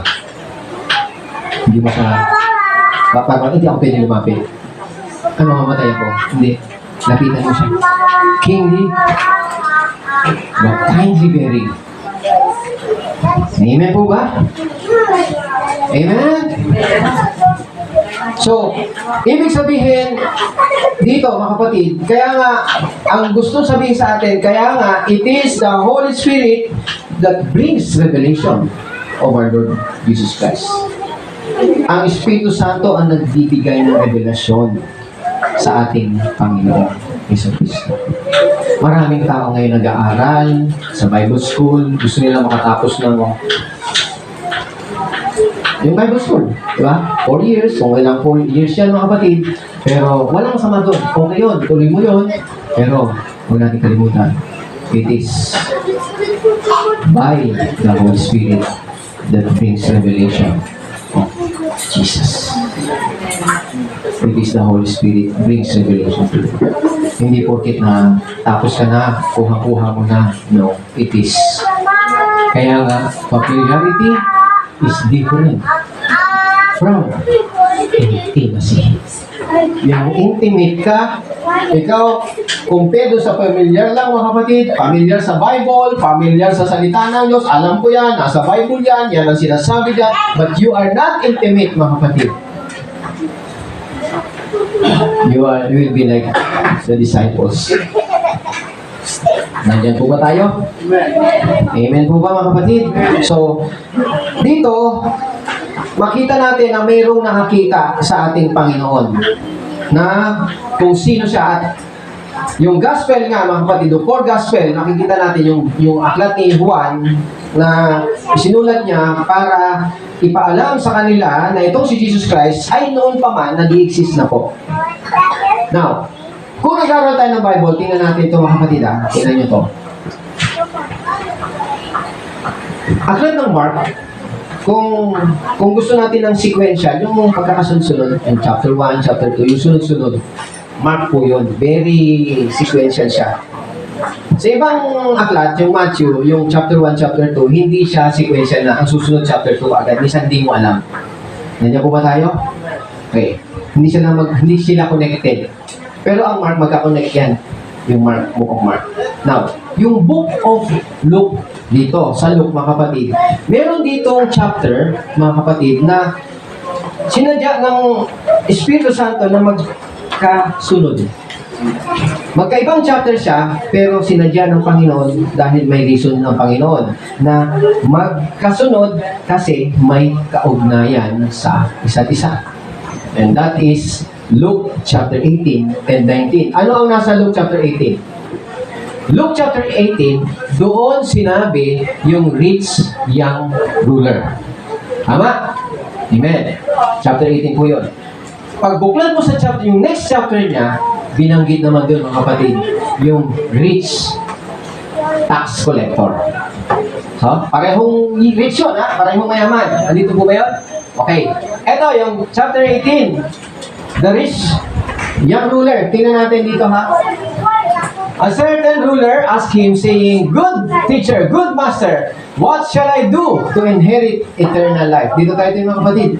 hindi mo siya, parang hindi ako pwede lumapit. Ano, mamatay ako? Hindi. Lapitan mo siya. Kingly, but kindly bearing. Amen po ba? Amen? So, ibig sabihin, dito mga kapatid, kaya nga, ang gusto sabihin sa atin, kaya nga, it is the Holy Spirit that brings revelation of our Lord Jesus Christ. Ang Espiritu Santo ang nagbibigay ng revelasyon sa ating Panginoon Hesus Kristo. Maraming tao ngayon nag-aaral sa Bible School, gusto nila makatapos ng yung Bible School, di ba? 4 years, kung ilang 4 years yan mga kapatid, pero walang masama doon. Okay yun, tuloy mo yun, pero huwag natin kalimutan, it is by the Holy Spirit that brings revelation of Jesus. It is the Holy Spirit brings revelation to you. Hindi porket na tapos ka na, kuha-kuha mo na. No, it is. Kaya nga, familiarity is different from intimacy. Yung intimate ka, ikaw, kumpedo sa familiar lang mga kapatid, familiar sa Bible, familiar sa salita ng Diyos, alam ko yan, nasa Bible yan, yan ang sinasabi dyan, but you are not intimate mga kapatid. You will be like the disciples. Nandiyan po ba tayo? Amen po ba mga kapatid? So, dito, makita natin na mayroong nakakita sa ating Panginoon na kung sino siya at yung gospel nga mga kapatid, yung 4 gospel, nakikita natin yung aklat ni Juan na isinulat niya para ipaalam sa kanila na itong si Jesus Christ ay noon pa man nag-i-exist na po. Now, kung nag-aaral tayo ng Bible, tingnan natin ito mga kapatid ha. Tingnan nyo to. Aklat ng Mark, kung gusto natin ng sequential, yung pagkakasunod-sunod, yung chapter 1, chapter 2, yung sunod-sunod, Mark po yun. Very sequential siya. Sa ibang aklat, yung Matthew, yung chapter 1, chapter 2, hindi siya sequential na ang susunod chapter 2 agad. Minsan hindi mo alam. Nandiyan po ba tayo? Okay. Hindi sila connected. Pero ang Mark, magka-connect yan. Yung Book of Mark. Now, yung Book of Luke, dito, sa Luke, mga kapatid, meron ditong chapter, mga kapatid, na sinadya ng Espiritu Santo na magkasunod. Magkaibang chapter siya, pero sinadya ng Panginoon dahil may reason ng Panginoon na magkasunod kasi may kaugnayan sa isa't isa. And that is Luke chapter 18 and 19. Ano ang nasa Luke chapter 18? Luke chapter 18, doon sinabi yung rich young ruler. Tama? Amen. Chapter 18 po yun. Pagbuklan mo sa chapter, yung next chapter niya, binanggit naman doon mga kapatid, yung rich tax collector. So, parehong rich yun, ha? Parehong mayaman. Andito po ba yun? Okay. Ito, yung chapter 18. The rich young ruler. Tingnan natin dito, ha? A certain ruler asked him, saying, "Good teacher, good master, what shall I do to inherit eternal life?" Dito tayo mga kapatid.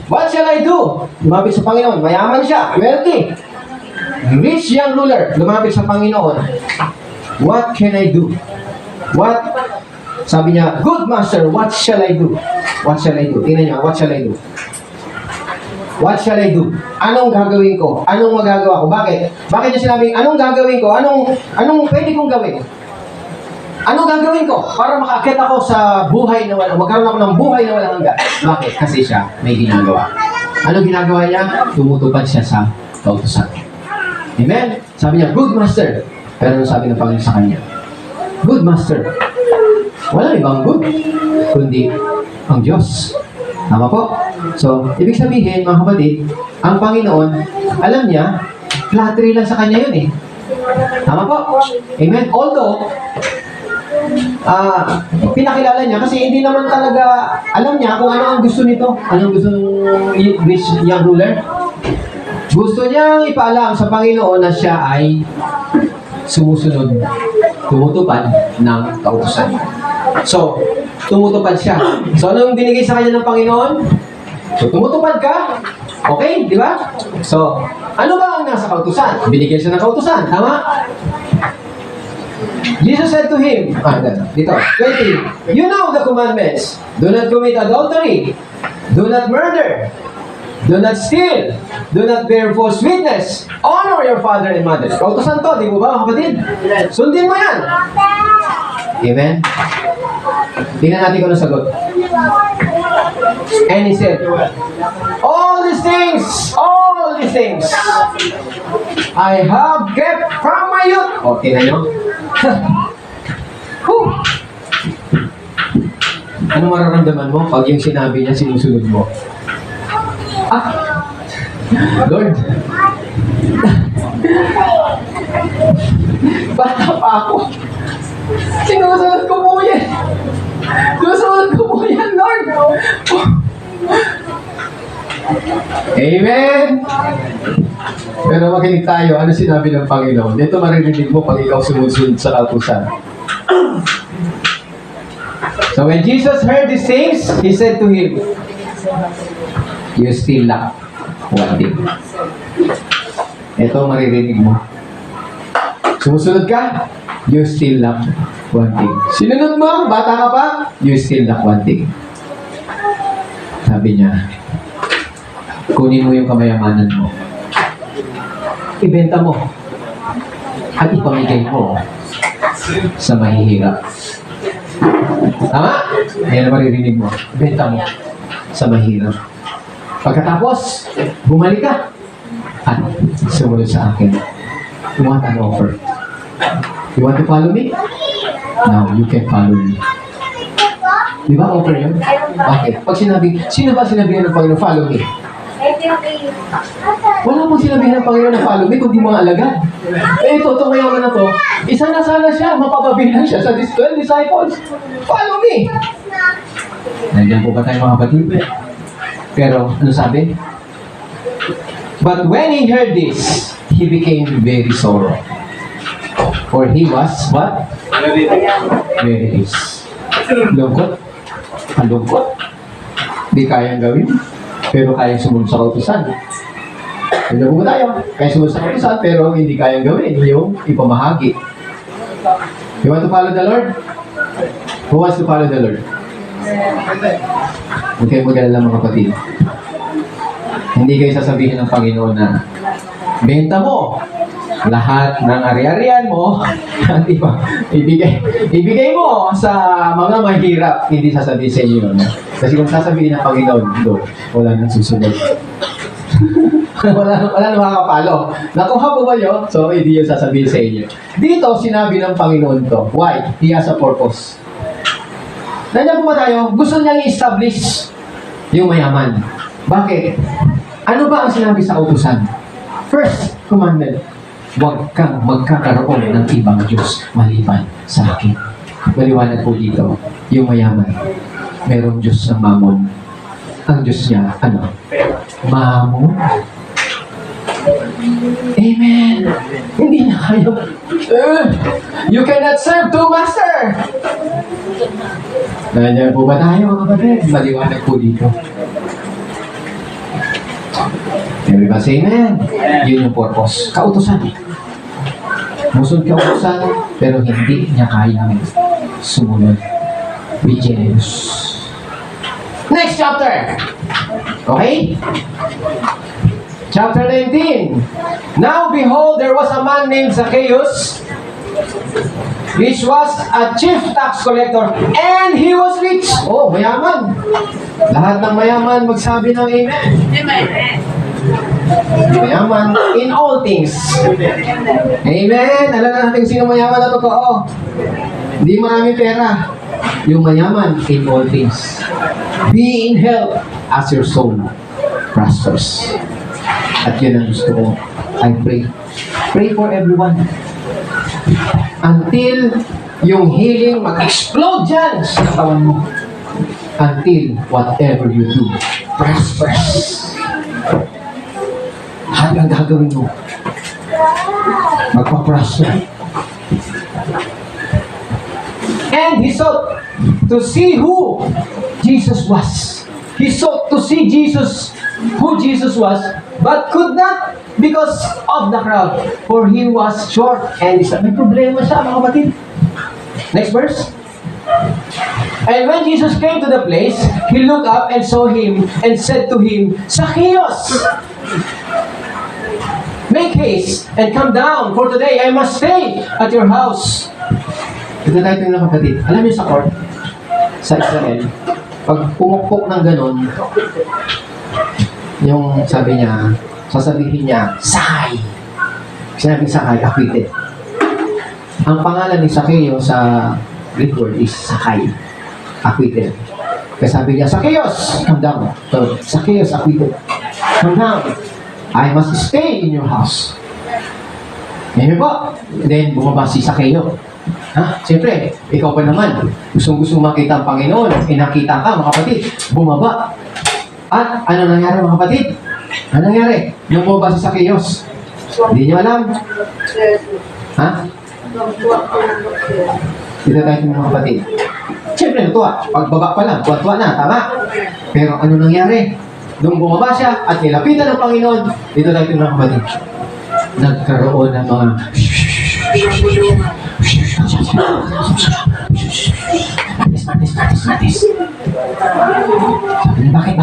What shall I do? Lumapit sa Panginoon. Mayaman siya. Wealthy. Rich young ruler. Lumapit sa Panginoon. What can I do? What? Sabi niya, "Good master, what shall I do?" What shall I do? Tingnan niyo, what shall I do? What shall I do? Anong gagawin ko? Anong magagawa ko? Bakit? Bakit niya sinabing, anong gagawin ko? Anong pwede kong gawin? Ano gagawin ko para makaakyat ako sa buhay na magkaroon ako ng buhay na walang hanggan? Bakit? Kasi siya may ginagawa. Ano ginagawa niya? Tumutupad siya sa kautusan. Amen? Sabi niya, good master. Pero ano sabi ng Panginoon sa kanya? Good master. Walang ibang good, kundi ang Diyos. Tama po? So, ibig sabihin, mga kapatid, ang Panginoon, alam niya, flattery lang sa kanya yun eh. Tama po? Amen? Although, pinakilala niya kasi hindi naman talaga alam niya kung ano ang gusto nito. Anong gusto ng rich young ruler? Gusto niyang ipaalam sa Panginoon na siya ay sumusunod, tumutupad ng kautusan. So, tumutupad siya. So, anong binigay sa kanya ng Panginoon? So, tumutupad ka. Okay, di ba? So, ano ba ang nasa kautusan? Binigyan siya ng kautusan, tama? Jesus said to him, dito, 20, you know the commandments. Do not commit adultery. Do not murder. Do not steal. Do not bear false witness. Honor your father and mother. Kautusan to, di mo ba, kapatid? Sundin mo yan. Amen? Tingnan natin kung ano sagot. And he said, all these things, I have kept from my youth. Okay na nyo? Ano mararamdaman mo pag yung sinabi niya sinusunod mo? Lord, bata pa ako. Sinusunod ko po yan. Sinusunod ko po yan, Lord. Amen. Pero makinig tayo, ano sinabi ng Panginoon? Ito maririnig mo pag ikaw sumusunod sa kautusan. So when Jesus heard these things, He said to him, you still lack one thing. Ito maririnig mo. Sumusunod ka, you still lack one thing. Sinunod mo, bata ka pa, you still lack one thing. Sabi niya, kunin mo yung kamayamanan mo. Ibenta mo. At ipamigay mo sa mahihirap. Tama? Ayan ang maririnig mo. Ibenta mo sa mahirap. Pagkatapos, bumalik ka at sumunod sa akin. You want an offer? You want to follow me? Now, you can follow me. Di ba offer yun? Bakit? Pag sinabi, sino ba sinabihan ng Panginoon, follow me? Wala pong sinabihan ng Panginoon na follow me, kundi mga alagad. Ito, itong mayaman na to, isa na sana siya, mapapabilang siya sa 12 disciples. Follow me! Nandiyan po ba tayo mga kapatid? Pero, ano sabi? But when he heard this, he became very sorrow. For he was, what? Very rich. Lungkot. Ang lungkot. Di kayang gawin. Pero kayang sumunod sa kautusan. Tignan mo tayo. Kayang sumunod sa kautusan, pero hindi kayang gawin yung ipamahagi. You want to follow the Lord? Who wants to follow the Lord? Huwag kayong mag-alala mga kapatid. Hindi kayo sasabihin ng Panginoon na benta mo lahat ng ari-arian mo at ibigay mo sa mga mahirap. Hindi sasabihin sa inyo yun. Kasi kung sasabihin ng Panginoon, wala nang susunod. wala nang makakapalo. Nakuha po ba yun? So, hindi yun sasabihin sa inyo. Dito, sinabi ng Panginoon to. Why? He has a purpose. Nandiyan po ba tayo? Gusto niyang i-establish yung mayaman. Bakit? Ano ba ang sinabi sa utusan? First commandment, huwag kang magkakaroon ng ibang Diyos maliban sa akin. Maliwanag po dito, yung mayaman, merong Diyos ng mamon. Ang Diyos niya, ano? Mamon. Amen. Hindi na kayo. You cannot serve two master. Nandiyan po ba tayo, mga kapatid? Maliwanag po dito. Everybody say amen. Yun yung purpose. Kautusan. Musod kautusan, pero hindi niya kayang sumunod. Be generous. Next chapter. Okay? Chapter 19. Now behold, there was a man named Zacchaeus. which was a chief tax collector, and he was rich. Oh, mayaman. Lahat ng mayaman magsabi ng amen. Amen. Mayaman in all things. Amen. Alam na natin sino mayaman na totoo. Hindi marami pera. Yung mayaman in all things. Be in health as your soul prospers. At yun ang gusto ko. I pray. Pray for everyone. Until yung healing mag-explode dyan sa katawan mo. Until whatever you do prospers. Hanggang gagawin mo. Magpa-prosper. And he sought to see who Jesus was. He sought to see Jesus, who Jesus was, but could not because of the crowd. For he was short and may problema siya, mga kapatid. Next verse. And when Jesus came to the place, he looked up and saw him and said to him, Zacchaeus, make haste and come down, for today I must stay at your house. Ito tayo ng kapatid. Alam niyo sa court, sa Israel, pag pumukpok ng ganun, yung sabi niya, sasabihin niya, Sakay. Sinabing Sakay, acquitted. Ang pangalan ni Zacchaeus sa Greek word is Sakay. Acquitted. Kaya sabi niya, Zacchaeus, come down. So, Zacchaeus, acquitted. Come down. I must stay in your house. Ngayon po. Then, bumaba si Zacchaeus. Ha? Siyempre, ikaw pa naman. Gustong-gusto makita ang Panginoon. Nakita ka, mga kapatid. Bumaba. At ano nangyari, mga kapatid? Ano nangyari? Nung bumaba si Zacchaeus. Hindi niyo alam. Ha? Dito tayo mga kapatid. Siyempre, natuwa. Pagbaba pa lang, tuwa-tuwa na, tama? Pero ano nangyari? Nung bumaba siya at nilapitan ng Panginoon, dito tayo mga kapatid. Nagkaroon ng mga Matis. Sabi niya, bakit?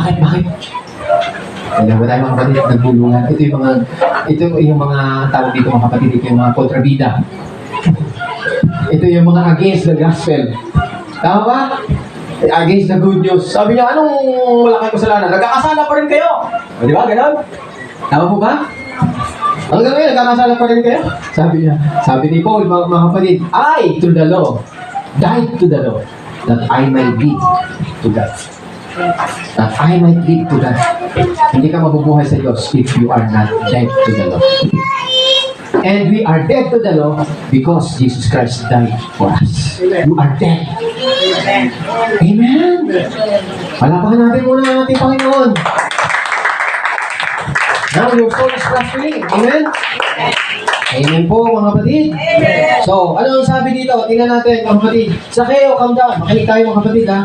Kaya ba tayo mga kapatid, nagbulungan. Ito yung mga tawag dito mga kapatid, ito yung mga kontrabida. Ito yung mga against the gospel. Tama ba? Against the good news. Sabi niya, anong wala kayong kasalanan? Nagkakasala pa rin kayo. O, di ba? Ganon? Tama po ba? Hanggang ngayon, nagkakasala pa rin kayo. Sabi ni Paul, mga kapatid, I to the law, died to the law, that I might lead to God. That I might lead to God. Hindi ka mabubuhay sa Diyos if you are not dead to the law. And we are dead to the law because Jesus Christ died for us. You are dead. Amen. Palapakan natin muna ang ating Panginoon. Now your soul is prospering. Amen? Amen po mga kapatid. So, ano ang sabi dito? Tingnan natin mga kapatid. Zacchaeus, come down. Makinig tayo mga kapatid ha.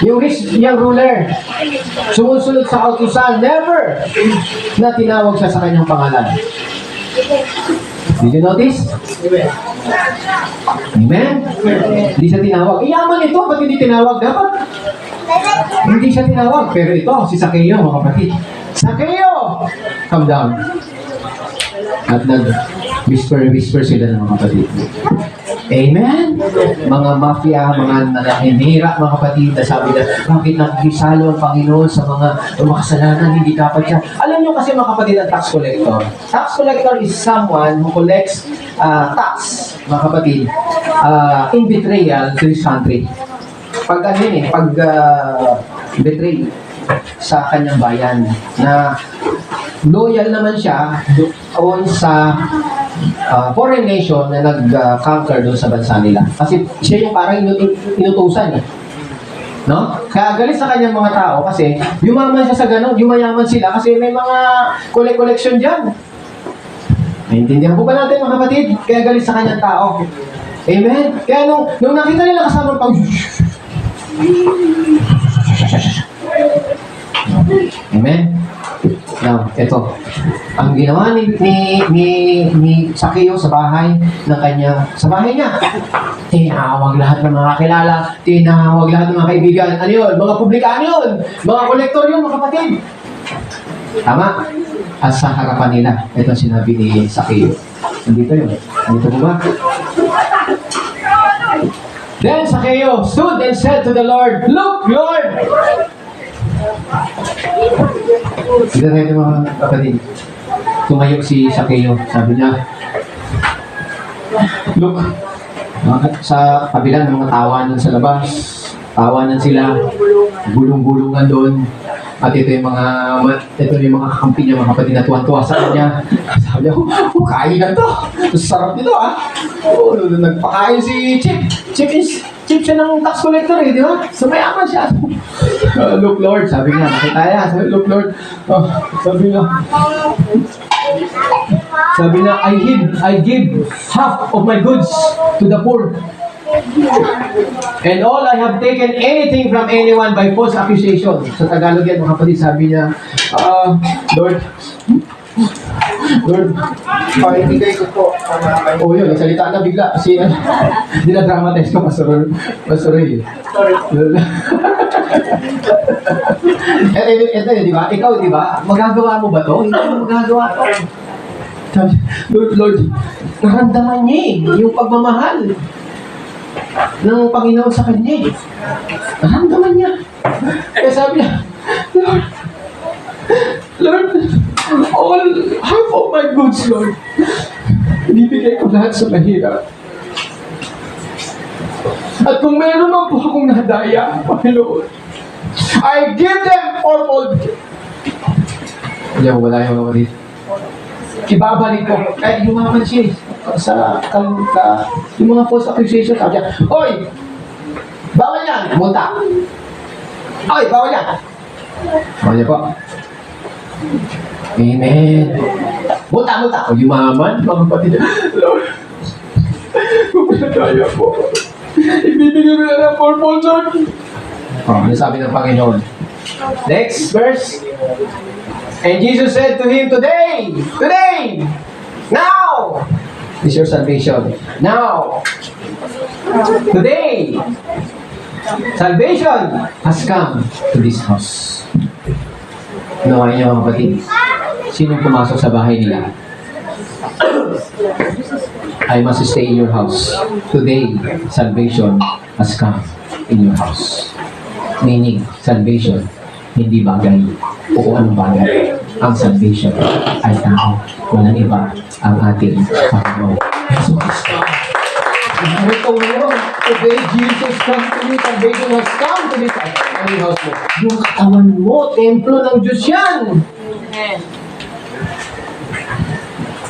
Yung ruler, sumusunod sa kautusan, never na tinawag siya sa kanyang pangalan. Did you notice? Amen? Hindi siya tinawag. Yaman ito, ba't hindi tinawag? Dapat hindi siya tinawag. Pero ito, si Zacchaeus, mga kapatid. Zacchaeus! Come down. At nag-whisper sila ng mga kapatid. Amen? Mga mafia, mga nanahimira, mga kapatid, na sabi na, bakit nagkisalo ang Panginoon sa mga kasalanan, hindi dapat siya. Alam nyo kasi mga kapatid ang tax collector. Tax collector is someone who collects tax, mga kapatid, in betrayal to his country. Pag betray sa kanyang bayan, na loyal naman siya doon sa foreign nation na nag-conquer doon sa bansa nila. Kasi siya yung parang inutusan eh. No? Kaya galit sa kanyang mga tao kasi yumaman siya sa ganun, yumayaman sila kasi may mga collection dyan. Naintindihan po ba natin mga kapatid? Kaya galit sa kanyang tao. Amen? Kaya nung nakita nila kasama pag Amen? Now, ito. Ang ginawa ni Zacchaeus sa bahay sa bahay niya, tinawag lahat ng mga kilala, tinawag lahat ng mga kaibigan. Ano yun? Mga publikano yun. Mga kolektor yun, mga kapatid. Tama? At sa harapan nila, ito sinabi ni Zacchaeus. Nandito yun. Nandito mo ba? Then Zacchaeus stood and said to the Lord, "Look, Lord!" Hindi tayo mga kapatid. Tumayo si Zacchaeus. Sabi niya, "Look, sa kabila ng mga tawanan sa labas, tawanan sila, gulong-gulungan doon. At ito yung mga kakampi niya, mga kapatid na tuwan-tuwa sa kanya." Sabi niya, kain na to. Sarap nito nagpakain si Chip. Chip siya ng tax collector di ba? So mayaman siya. "Look Lord," sabi niya, nakita niya. "Look Lord," sabi niya, I give half of my goods to the poor. And all I have taken anything from anyone by false accusation. Sa Tagalog yan, mga kapatid, sabi niya, Lord, Pakibigay ko po sa mga kayo. oh yun, nagsalita na bigla. Kasi, dinadramatize ko, Pastor Ray. Ito yun, di ba? Ikaw, di ba? Magagawa mo ba to? Hindi mo magagawa to. Sabi, Lord, naramdaman niya yung pagmamahal ng Panginoon sa kanya. Naramdaman niya. Kaya sabi niya, Lord, half of my goods, Lord, ibibigay ko lahat sa mahirap. At kung meron man po akong nadaya, Panginoon, I give them fourfold. Wala yung mga ulit. Ibabalik ko. Kahit yumaman siya yung mga false accusation. Sabi niya, "Oy! Bawal yan! Multa! Oy! Bawal yan!" Bawal niya po. Amen. Multa! O yumaman, mga kapatid. Lord, kung pinagaya po, ibibigay mo na ng fourfold, Lord. Ano sabi ng Panginoon? Next verse. And Jesus said to him, Today, now is your salvation. Now, today, salvation has come to this house. Nawain niyo mga kapatid. Sinong pumasok sa bahay nila? I must stay in your house. Today, salvation has come in your house. Meaning, salvation, hindi bagay o kung anong bagay. Ang salvation ay tao. Walang iba ang ating Panginoon. Jesus Cristo. Ito mo, today Jesus comes to me, salvation has come to this house mo. Yung katawan mo, templo ng Diyos yan. Amen.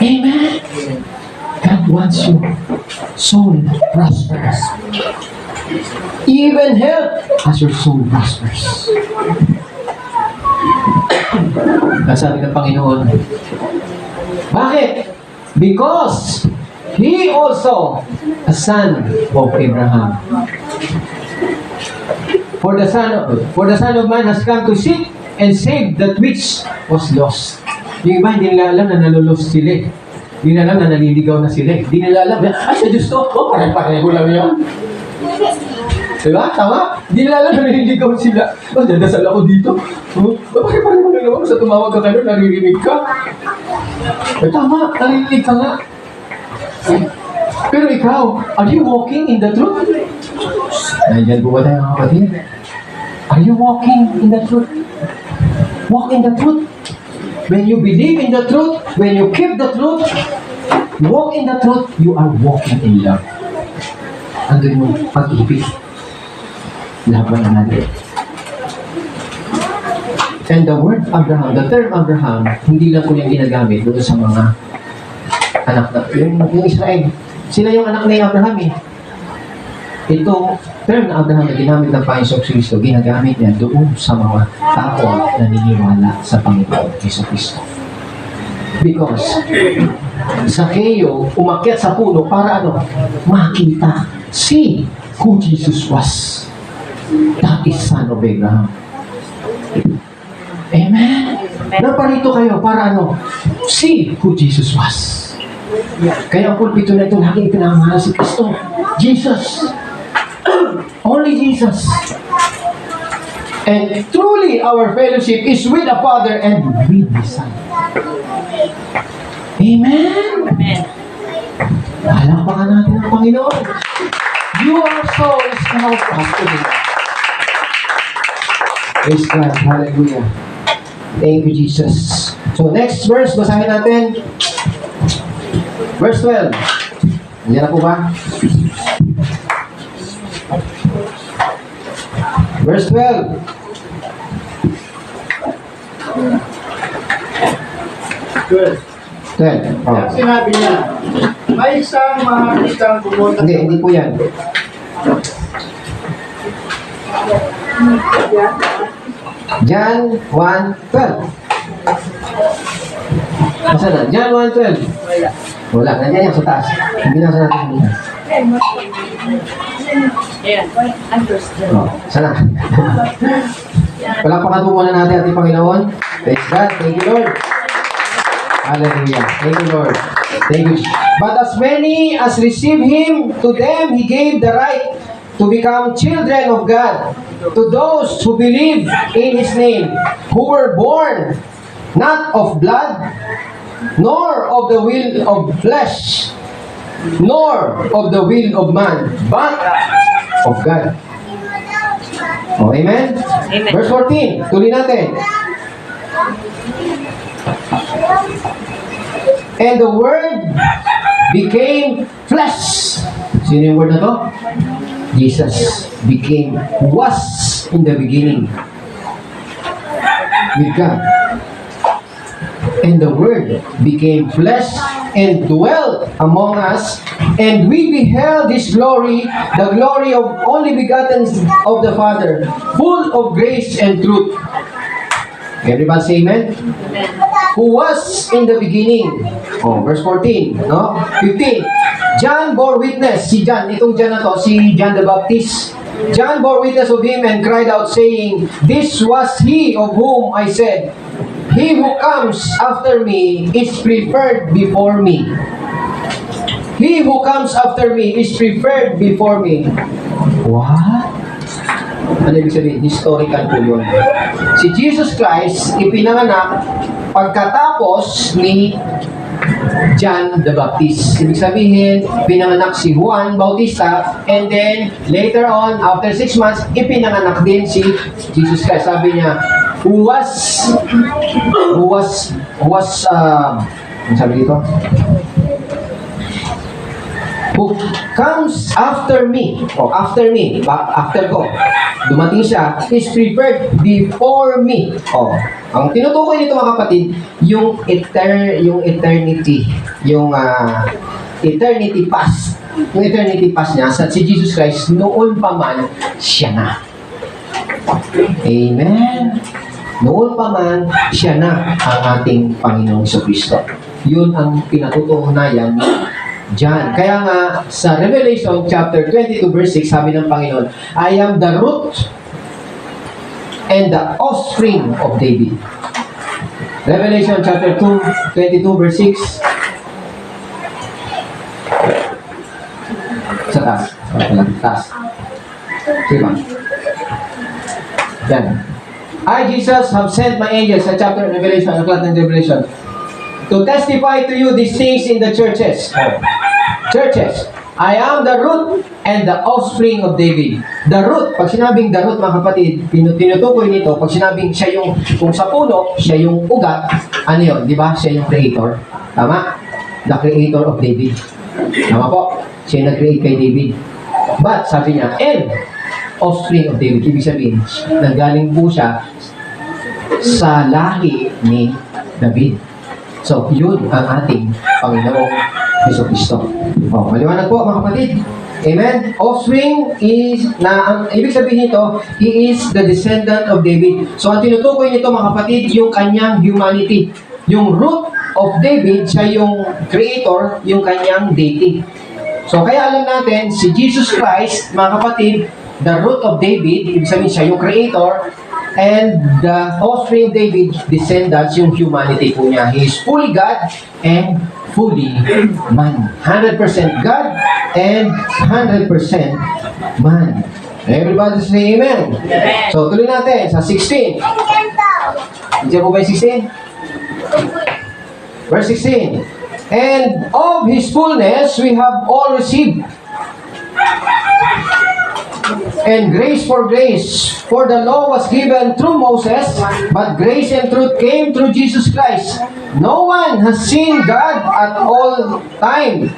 Amen. God wants you soul prosperous. Even health as your soul prospers. Nasabi ng Panginoon, bakit? Because he also a son of Abraham. For the son of man has come to seek and save that which was lost. Yung iba hindi nila alam na nalolost sila. Hindi nila alam na naliligaw na sila. Hindi nila alam, sa Diyos to, pare-pareho lang yun. Diba? Tama? Hindi nila alam na naliligaw sila. Dadasal ako dito. Pare-pareho lang naman. Sa tumawag ka kayo, naririnig ka. Tama, naririnig ka nga. Pero ikaw, are you walking in the truth? Nandiyan po ba tayo mga kapatid? Are you walking in the truth? Walk in the truth. When you believe in the truth, when you keep the truth, walk in the truth, you are walking in love. Andun yung pag-ibig. Laban na natin. And the word Abraham, the term Abraham, hindi lang po yung ginagamit doon sa mga anak na, yung Israel. Sila yung anak ni Abraham eh. Ito, term na Abraham na ginamit ng Panginoon Kristo, ginagamit niya doon sa mga tao na naniniwala sa Panginoon Kristo. Because, Zacchaeus umakyat sa puno para ano? Makita, see who Jesus was. That is son of Abraham. Amen? Naparito kayo para ano? See who Jesus was. Kaya ang pulpito na ito, laging pinamahal si Kristo. Jesus. Only Jesus. And truly, our fellowship is with the Father and with the Son. Amen? Amen. Palakpakan natin ang Panginoon. Your soul is now prosperous. Praise God. Hallelujah. Thank you, Jesus. So, next verse, basahin natin. Verse 12. Nandiyan na po ba? Verse 12. Good. 12. Oh. Kaya sinabi niya, may isang mahalisang pumunta. Hindi po yan. John 1:12. Nasaan na? John 1:12. Wala. Nandiyan yan sa taas. Hindi nasa natin kanina. Ayan. Understood. Oh, sana. Palakpakan po muna natin ating Panginoon. Praise God. Thank you, Lord. Hallelujah. Thank you, Lord. Thank you. But as many as receive Him, to them He gave the right to become children of God. To those who believe in His name, who were born not of blood, nor of the will of flesh, nor of the will of man, but of God. Oh, amen? Amen. Verse 14, tuloy natin. And the Word became flesh. Sino yung word na to? Jesus was in the beginning with God. And the Word became flesh and dwelt among us, and we beheld His glory, the glory of only begotten of the Father, full of grace and truth. Everybody say amen? Amen. Who was in the beginning. Oh, verse 14, no? 15. John bore witness. Si John, itong John na to, si John the Baptist. John bore witness of him and cried out saying, "This was he of whom I said, He who comes after me is preferred before me. He who comes after me is preferred before me." What? Ano ibig sabihin? Historical po yun. Si Jesus Christ, ipinanganak pagkatapos ni John the Baptist. Ibig sabihin, pinanganak si Juan Bautista, and then later on, after 6 months, ipinanganak din si Jesus Christ. Sabi niya, who was, ano sabi dito? Who comes after me, o after me, after ko, dumating siya, is preferred before me. O, ang tinutukoy nito mga kapatid, yung eternity, yung eternity past. Yung eternity past niya, sa si Jesus Christ, noon pa man, siya na. Amen. Noon pa man, siya na ang ating Panginoong Jesucristo. Yun ang pinatutunayan ni John. Kaya nga, sa Revelation chapter 22 verse 6, sabi ng Panginoon, I am the root and the offspring of David. Revelation chapter 2, 22 verse 6. Sa taas. Taas. Sige ba? Yan. I, Jesus, have sent my angels sa chapter of Revelation, aklat ng Revelation, to testify to you these things in the churches. Churches. I am the root and the offspring of David. The root, pag sinabing the root, mga kapatid, tinutukoy nito, pag sinabing siya yung, kung sa puno, siya yung ugat, ano yun, di ba? Siya yung creator. Tama? The creator of David. Tama po? Siya yung nag-create kay David. But, sabi niya, and offspring of David. Ibig sabihin, nanggaling po siya sa lahi ni David. So, yun ang ating Panginoong Jesucristo. O, maliwanag po mga kapatid. Amen? Offspring is, ang ibig sabihin nito, he is the descendant of David. So, ang tinutukoy nito mga kapatid, yung kanyang humanity. Yung root of David, siya yung creator, yung kanyang deity. So, kaya alam natin, si Jesus Christ, mga kapatid, the root of David, ibig sabihin siya yung creator, and the offspring of David, descendants, yung humanity po niya. He is fully God and fully man. 100% God and 100% man. Everybody say amen. Amen. So, tuloy natin sa 16. Diyan po ba yung 16? Verse 16. And of His fullness we have all received. And grace for grace. For the law was given through Moses, but grace and truth came through Jesus Christ. No one has seen God at all time.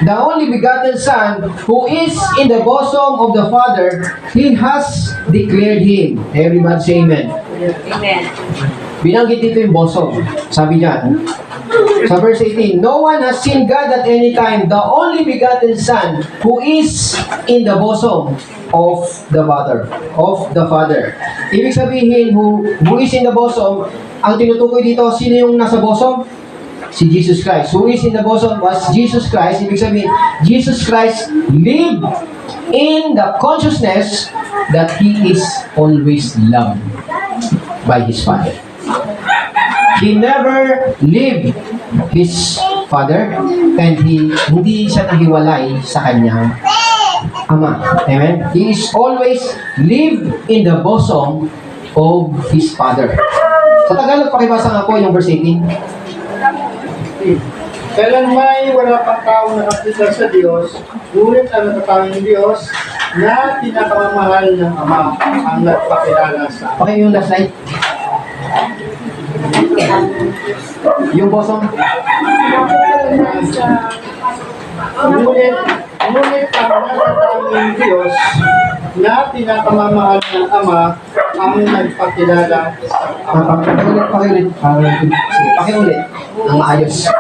The only begotten Son, who is in the bosom of the Father, He has declared Him. Everybody say amen. Amen. Binanggit dito yung bosom. Sabi dyan, sa verse 18, no one has seen God at any time, the only begotten Son, who is in the bosom of the Father. Ibig sabihin, who is in the bosom, ang tinutukoy dito, sino yung nasa bosom? Si Jesus Christ. Who is in the bosom was Jesus Christ. Ibig sabihin, Jesus Christ lived in the consciousness that He is always loved by His Father. He never lived His Father and hindi siya nahiwalay sa kanyang Ama. Amen? He is always lived in the bosom of His Father. Sa Tagalog, pakibasa nga po yung verse 18. Kailan may wala pang taong nakakita sa Diyos, ngunit ang natatanging Diyos na pinakamamahal ng Ama ang nagpakilala sa amin. Okay, yung last slide. Yung bosom. Ngunit ang natatanging Diyos na pinakamamahal ng Ama ang nagpakilala sa Ama. Pakiulit. Ang maayos.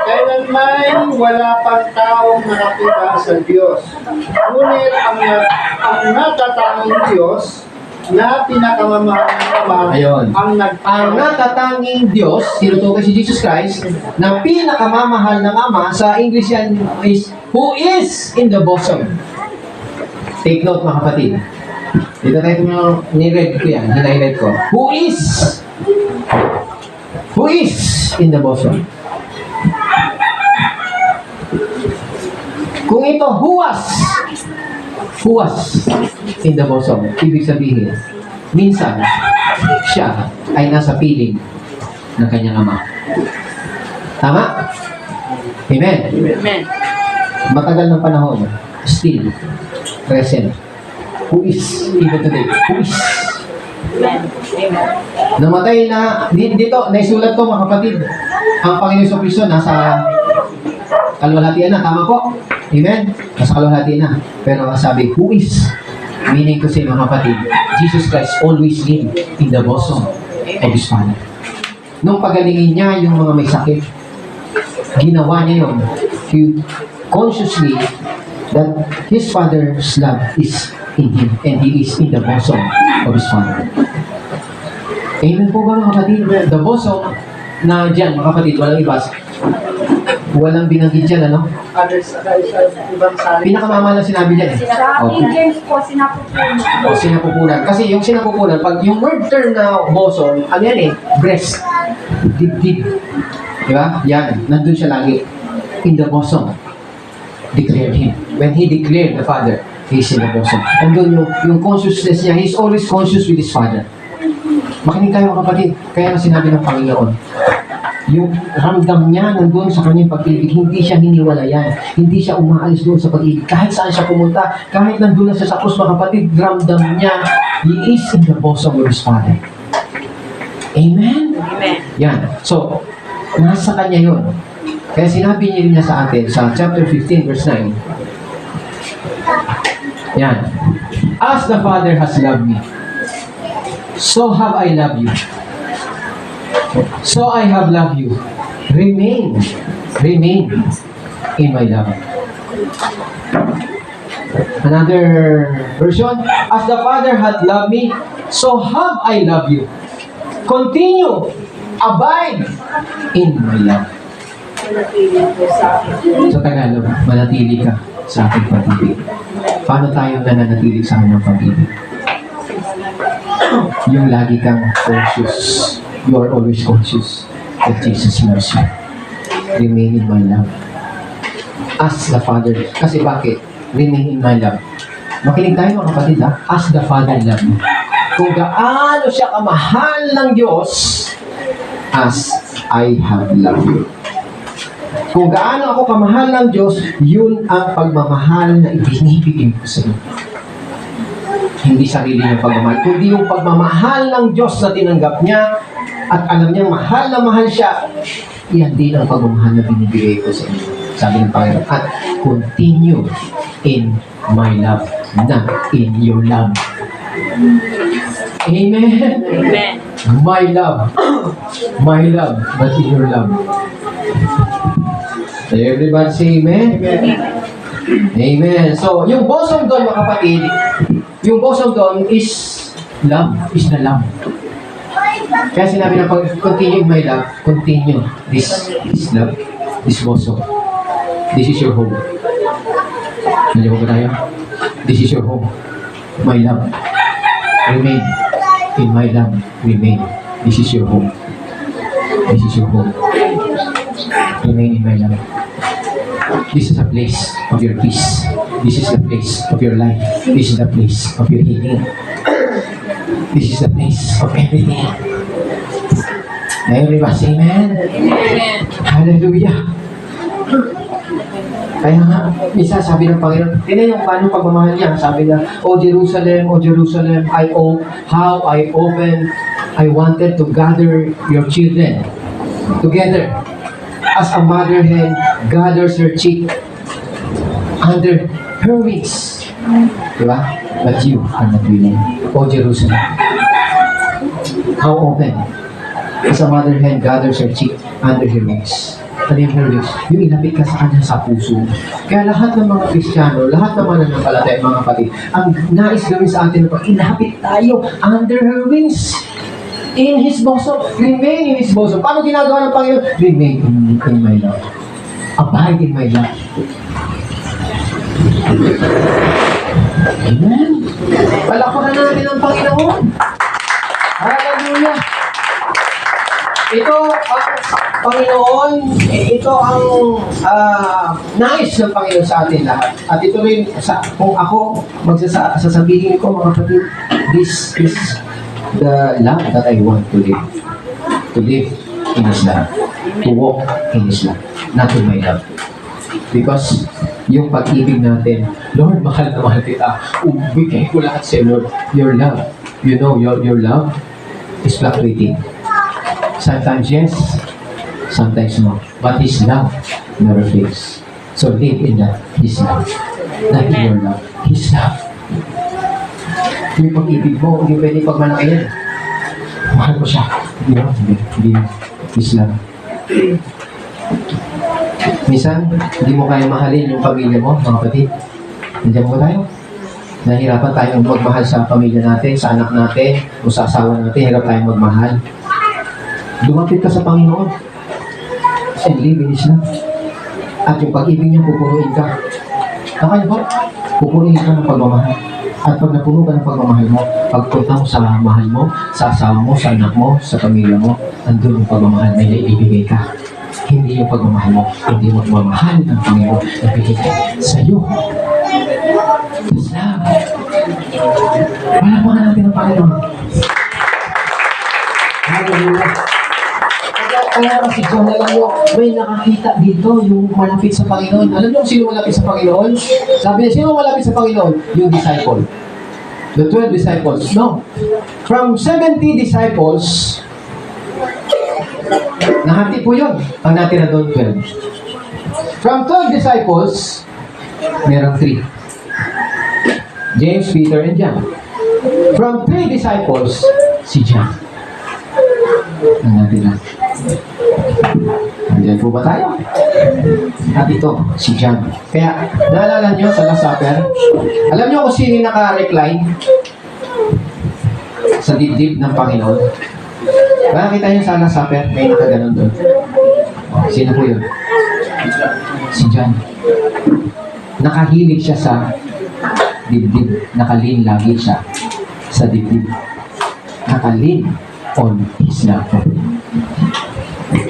Kailan may wala pang taong nakakita sa Diyos, ngunit ang natatanging Diyos na pinakamamahal ng Ama Ayun. ang Ang natatanging Diyos, tinutukoy si Jesus Christ, na pinakamamahal ng Ama, sa English yan is, who is in the bosom. Take note mga kapatid. Dito tayo ni-read ko yan, na-read ko. Who is in the bosom. Kung ito, who was in the bosom, ibig sabihin, minsan, siya ay nasa piling ng kanyang Ama. Tama? Amen? Amen. Matagal ng panahon, still, present. Who is, even today, who is? Amen. Amen. Namatay na, dito, naisulat ko mga kapatid, ang Panginoon Kristo nasa kalwalhatian na, tama po? Amen? Nasa kalwalhatian na. Pero ang sabi, who is? Meaning to say mga kapatid, Jesus Christ always lived in the bosom of His Father. Nung pagalingin niya yung mga may sakit, ginawa niya yun. He consciously that His Father's love is in Him and He is in the bosom of His Father. Amen po ba mga kapatid? The bosom na dyan, mga kapatid, walang ibas. Walang binanggit dyan, ano? others sa ibang salin. Pinakamama lang sinabi dyan eh. Sa Okay. King James po, sinapupunan. O, sinapupunan. Kasi yung sinapupunan, pag yung word term na bosom, ano yan eh? Breast. Dibdib. Diba? Yan. Nandun siya lagi. In the bosom. Declared Him. When He declared the Father, He is in the bosom. Andun yung consciousness niya, He's always conscious with His Father. Makinig tayo mga kapatid. Kaya nga sinabi ng Panginoon, yung ramdam niya nandun sa kanyang pag-ibig, hindi siya hiniwalayan, hindi siya umaalis doon sa pag-ibig. Kahit saan siya pumunta, kahit nandun na siya sa krus, mga kapatid, ramdam niya, He is in the bosom of His Father. Amen? Amen. Yan. So, nasa kanya yun. Kaya sinabi niya rin niya sa atin, sa chapter 15, verse 9, yan. As the Father has loved me, so have I loved you. So I have loved you. Remain in my love. Another version, as the Father hath loved me, so have I loved you. Continue, abide in my love. Sa Tagalog, manatili ka sa aking pag-ibig. Paano tayo nananatili sa kanyang pag-ibig? Yung lagi kang conscious. You are always conscious that Jesus loves you. Remain in my love. As the Father. Kasi bakit? Remain in my love. Makinig tayo mga kapatid ha. As the Father loved me. Kung gaano siya kamahal ng Diyos, as I have loved you. Kung gaano ako kamahal ng Diyos, yun ang pagmamahal na ibinibigay ko sa iyo. Hindi sarili niyang pagmamahal, kundi yung pagmamahal ng Diyos na tinanggap niya at alam niyang mahal na mahal siya. Yan din ang pagmamahal na binibigay ko sa iyo. Sabi ng Panginoon, at continue in my love, not in your love. Amen. Amen. My love, not in your love. Everybody say amen? Amen. So, yung bosom doon, mga kapatid, yung bosom doon is love, is the love. Kaya sinabi na pag continue my love, continue this love, this bosom. This is your home. Nandiyan ba tayo? This is your home. My love. Remain in my love. Remain. This is your home. This is your home. Remain in my love. This is a place of your peace. This is the place of your life. This is the place of your healing. This is the place of everything. Everybody say amen. Amen. Hallelujah. Kaya nga, isa sabi ng Panginoon, tingnan yung paano pagmamahal niya. Sabi niya, O Jerusalem, how I wanted to gather your children together as a mother hen gathers her chick under her wings. Diba? But you are not willing. O Jerusalem, how often as a mother hen gathers her chick under her wings. Ano yung her wings? Yung ilapit ka sa kanya sa puso. Kaya lahat ng mga Kristiyano, lahat ng mananampalataya, mga kapatid, ang nais gawin sa atin, ilapit tayo under her wings. In His bosom. Remain in His bosom. Paano ginagawa ng Panginoon? Remain in my love. Abide in my love. Amen. Palakpakan natin ang Panginoon. Hallelujah. Ito ang Panginoon, ito ang nais ng Panginoon sa atin lahat. At ito rin, kung ako sasabihin ko, mga kapatid, this is the love that I want to live. To live in His love. To walk in His love. Not in my love. Because yung pag-ibig natin, Lord, mahal na mahal kita. Bigay ko lahat sa Lord. Your love. You know, your love is fluctuating. Sometimes yes, sometimes no. But His love never fails. So live in that, His love. Not in your love. His love. Yung pag-ibig mo, hindi pwede pagmalaki yan. Mahal ko siya. Hindi. His love. Minsan, hindi mo kaya mahalin yung pamilya mo, mga kapatid. Nandiyan mo tayo. Nahihirapan tayong magmahal sa pamilya natin, sa anak natin, o sa asawa natin. Hirap tayong magmahal. Lumapit ka sa Panginoon and live in His love. At yung pag-ibig niya, pupunuin ka. Nakaya ba? Pupunuin ka ng pagmamahal. At pag napuno ka ng pagmamahal mo, pagpunta mo sa mahal mo, sa asawa mo, sa anak mo, sa pamilya mo, andun yung pagmamahal na ibibigay ka. Hindi yung pagmamahal mo, hindi yung pagmamahal ng Panginoon na ibigay sa iyo. His love. Palapakan natin ang Panginoon. Hallelujah. Kaya si John na lang may nakakita dito yung malapit sa Panginoon. Alam niyo kung sino malapit sa Panginoon? Sabi niya, sino malapit sa Panginoon? Yung disciple. The 12 disciples. No. From 70 disciples, nahati po yun. Ang natira doon, 12. From 12 disciples, meron 3. James, Peter, and John. From 3 disciples, si John. Ang natira. Nandiyan po ba tayo? At ito, si John. Kaya, naalala nyo sa Last Supper? Alam nyo kung sino yung naka-recline sa dibdib ng Panginoon? Nakakita nyo sa Last Supper, may nakaganon doon. Sino po yun? Si John. Nakahilig siya sa dibdib. Nakalin lagi siya sa dibdib. Nakalin on His love.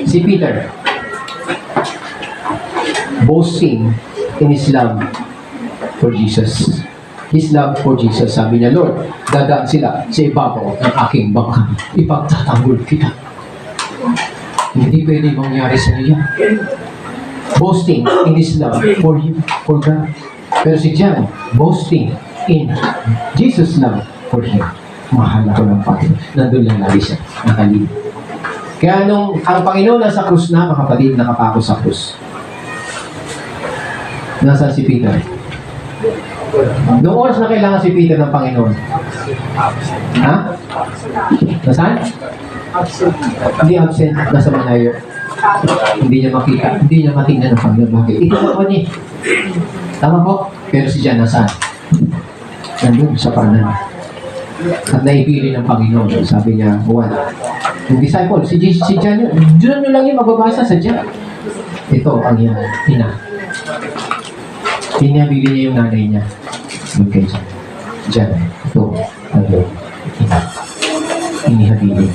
Si Peter, boasting in his love for Jesus. His love for Jesus. Sabi niya, Lord, dadaan sila sa ibabaw ng aking bangka. Ipagtatanggol kita. Hindi pwede mangyari sa niya. boasting in His love for Him, for God. Pero si John, boasting in Jesus' love for Him. Mahal ako ng Panginoon. Nandun lang lagi siya, nakalib. Kaya nung ang Panginoon nasa krus na, mga kapatid, nakapako sa krus. Nasaan si Peter? Noong oras na kailangan si Peter ng Panginoon. Ha? Nasaan? Hindi absent. Nasa malayo. Hindi niya makita. Hindi niya matingnan ng Panginoon. Bakit? Ito ako niya. Tama po? Pero si John nasaan? Nandun sa panan. At naipili ng Panginoon. Sabi niya, Juan, yung disciple, si John yun. Diyan nyo lang yung mababasa sa John. Ito ang iyang ina. Pinabili niya yung nanay niya. Okay, John. Ito ang iyang ina. Inihabili.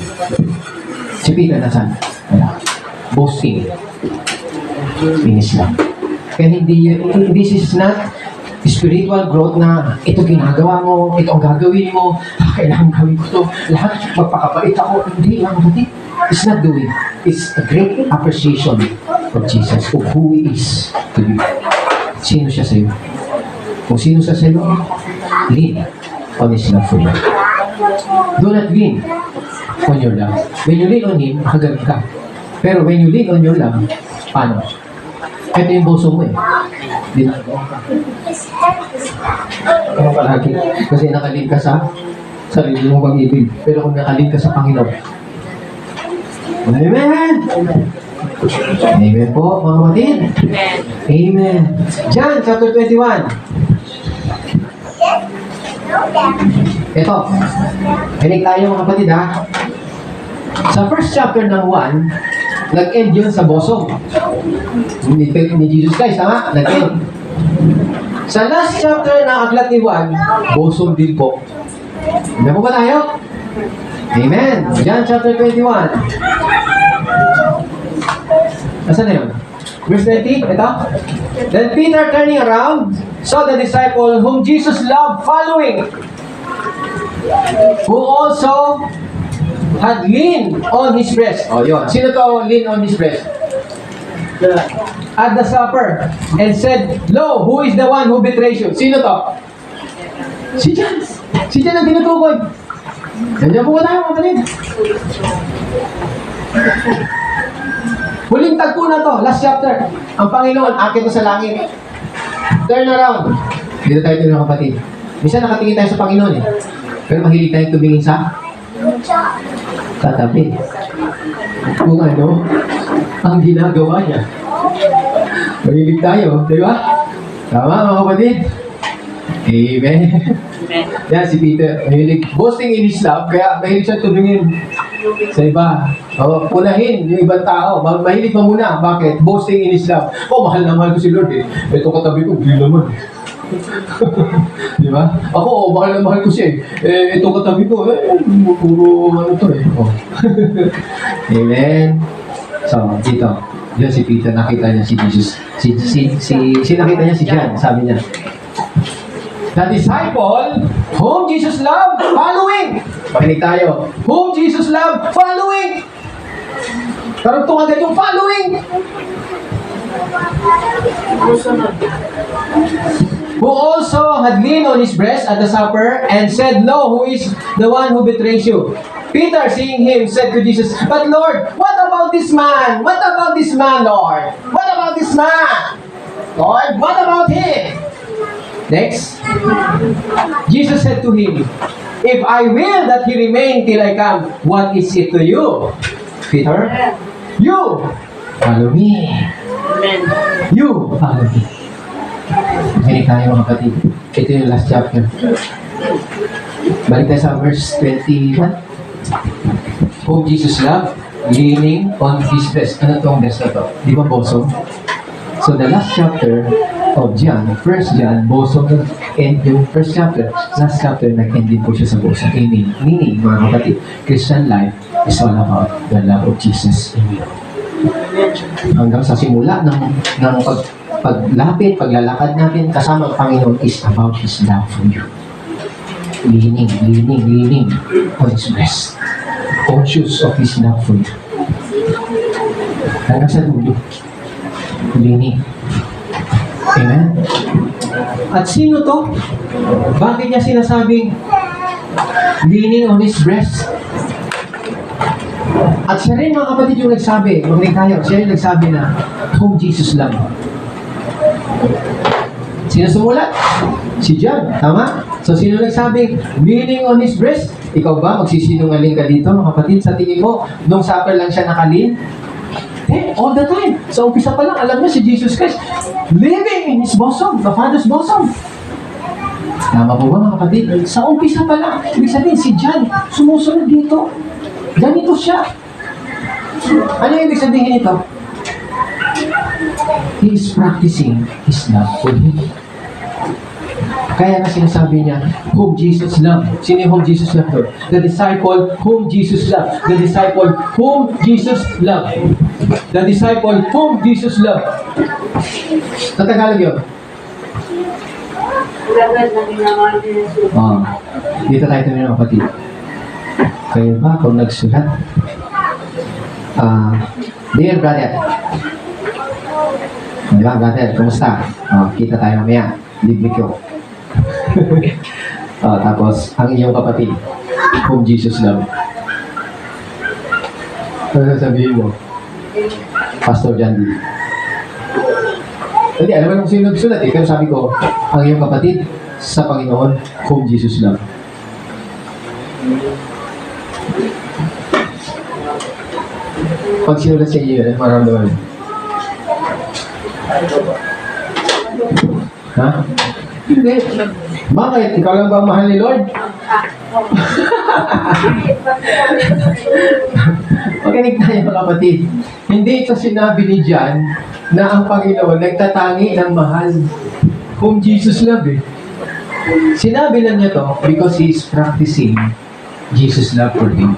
Si Peter nasaan? Wala. Boasting. Finish lang. Kaya this is not spiritual growth na ito ginagawa mo, ito ang gagawin mo, kailangan gawin ko to, lahat magpakabait ako. Hindi lang, kapatid. It's not doing. It's a great appreciation of Jesus, of who He is to you. Sino siya sa'yo? Kung sino siya sa'yo, lean on His love for you. Do not lean on your love. When you lean on Him, makagaling ka. Pero when you lean on your love, paano? Ito yung boso mo eh. Di ba? Ano palagi? Kasi nakalin ka sa sarili mong pag-ibig. Pero kung nakalin ka sa Panginoon. Amen! Amen po, mga kapatid. Amen. Amen. John chapter 21. Ito. Kinig tayo mga kapatid ha. Sa first chapter ng 1, nag-end yun sa bosom. Ni Jesus Christ, tama? Nag-end. Sa last chapter ng aklat ni Juan, bosom din po. Hindi po ba tayo? Amen. John chapter 21. Nasaan na yun? Verse 20, ito. Then Peter turning around, saw the disciple whom Jesus loved following, who also had leaned on His breast. Oh, yun. Sino to lean on His breast? At the supper, and said, Lo, who is the one who betrays you? Sino to? Si John. Si John ang tinutukoy. Nandiyan po ba tayo, mga kapatid? Huling tagpo na to, last chapter. Ang Panginoon, akit na sa langit. Turn around. Dito tayo mga kapatid. Minsan nakatingin tayo sa Panginoon eh. Pero mahilig tayong tumingin sa katabi. Kung ano, ang ginagawa niya. Mahilig tayo, di ba? Tama mga kapatid? Amen. Amen. Yan si Peter, mahilig boasting in his love, kaya mahilig siya tumingin sa iba. Punahin yung ibang tao. Mahilig pa muna. Bakit? Boasting in his love. Mahal na mahal ko si Lord eh. Ito katabi ko, hindi naman. Di ba? Ako, mahal na mahal ko siya eh. Ito katabi ko, puro ano to eh. Amen. So, dito. Diyan si Peter, nakita niya si Jesus. Nakita niya si John, sabi niya. The disciple whom Jesus loved, following. Pakinig tayo. Whom Jesus loved, following. Karugtong agad yung following. Who also had leaned on his breast at the supper and said, Lo, who is the one who betrays you? Peter, seeing him, said to Jesus, But Lord, what about this man? What about this man, Lord? What about this man? Lord, what about him? Next. Jesus said to him, If I will that he remain till I come, what is it to you? Peter, you follow me. Amen. You follow me. Makinig tayo mga kapatid. Ito yung last chapter. Balik tayo sa verse 21. Whom Jesus loved, leaning on His breast. Ano tong breast na to? Di ba bosom? So the last chapter of John, 1 John, bosom and yung first chapter, last chapter, nag-end din po siya sa bosom. Amen. Meaning, mga kapatid, Christian life is all about the love of Jesus in you. Hanggang sa simula ng paglapit, paglalakad natin kasama ang Panginoon is about His love for you. Leaning on His breast. Conscious of His love for you. Hanggang sa dulo. Leaning. Amen? At sino to? Bakit niya sinasabing leaning on his breast? At siya rin, mga kapatid, yung nagsabi, makinig tayo, siya yung nagsabi na, whom Jesus loved. Sino sumulat? Si John, tama? So, sino nagsabing, leaning on his breast? Ikaw ba, magsisinungaling ka dito, mga kapatid? Sa tingin mo, nung supper lang siya nakalin? All the time. Sa umpisa pa lang, alam mo si Jesus Christ, living in His bosom, the Father's bosom. Tama po ba, mga kapatid? Sa umpisa pa lang, ibig sabihin, si John, sumusunod dito. Ganito siya. Ano yung ibig sabihin nito? He is practicing His love for him. Kaya na sinasabi niya, whom Jesus loved. Sino yung whom Jesus loved? The disciple whom Jesus loved. The disciple whom Jesus loved. The disciple whom Jesus loved. Sa Tagalog yun. Lagad na ginamahal ni Jesus. Dito tayo tumingin, mga kapatid. Kayo ba kung nagsulat? Dear brother. Di ba, brother? Kumusta? Kita tayo mamaya. Libre ko. Tapos, ang iyong kapatid, whom Jesus loved. Ano sabihin mo? Pastor John D. Hindi, alam mo kung sino nagsulat eh. Pero sabi ko, ang iyong kapatid sa Panginoon, whom Jesus loved. Pag sinulat sa iyo, ano maramdaman mo? Ha? Hindi. Bakit? Ikaw lang ba ang mahal ni Lord? Makinig tayo, mga kapatid. Hindi ito sinabi ni John na ang Panginoon nagtatangi ng mahal whom Jesus love eh. Sinabi lang niya to because he is practicing Jesus love for him.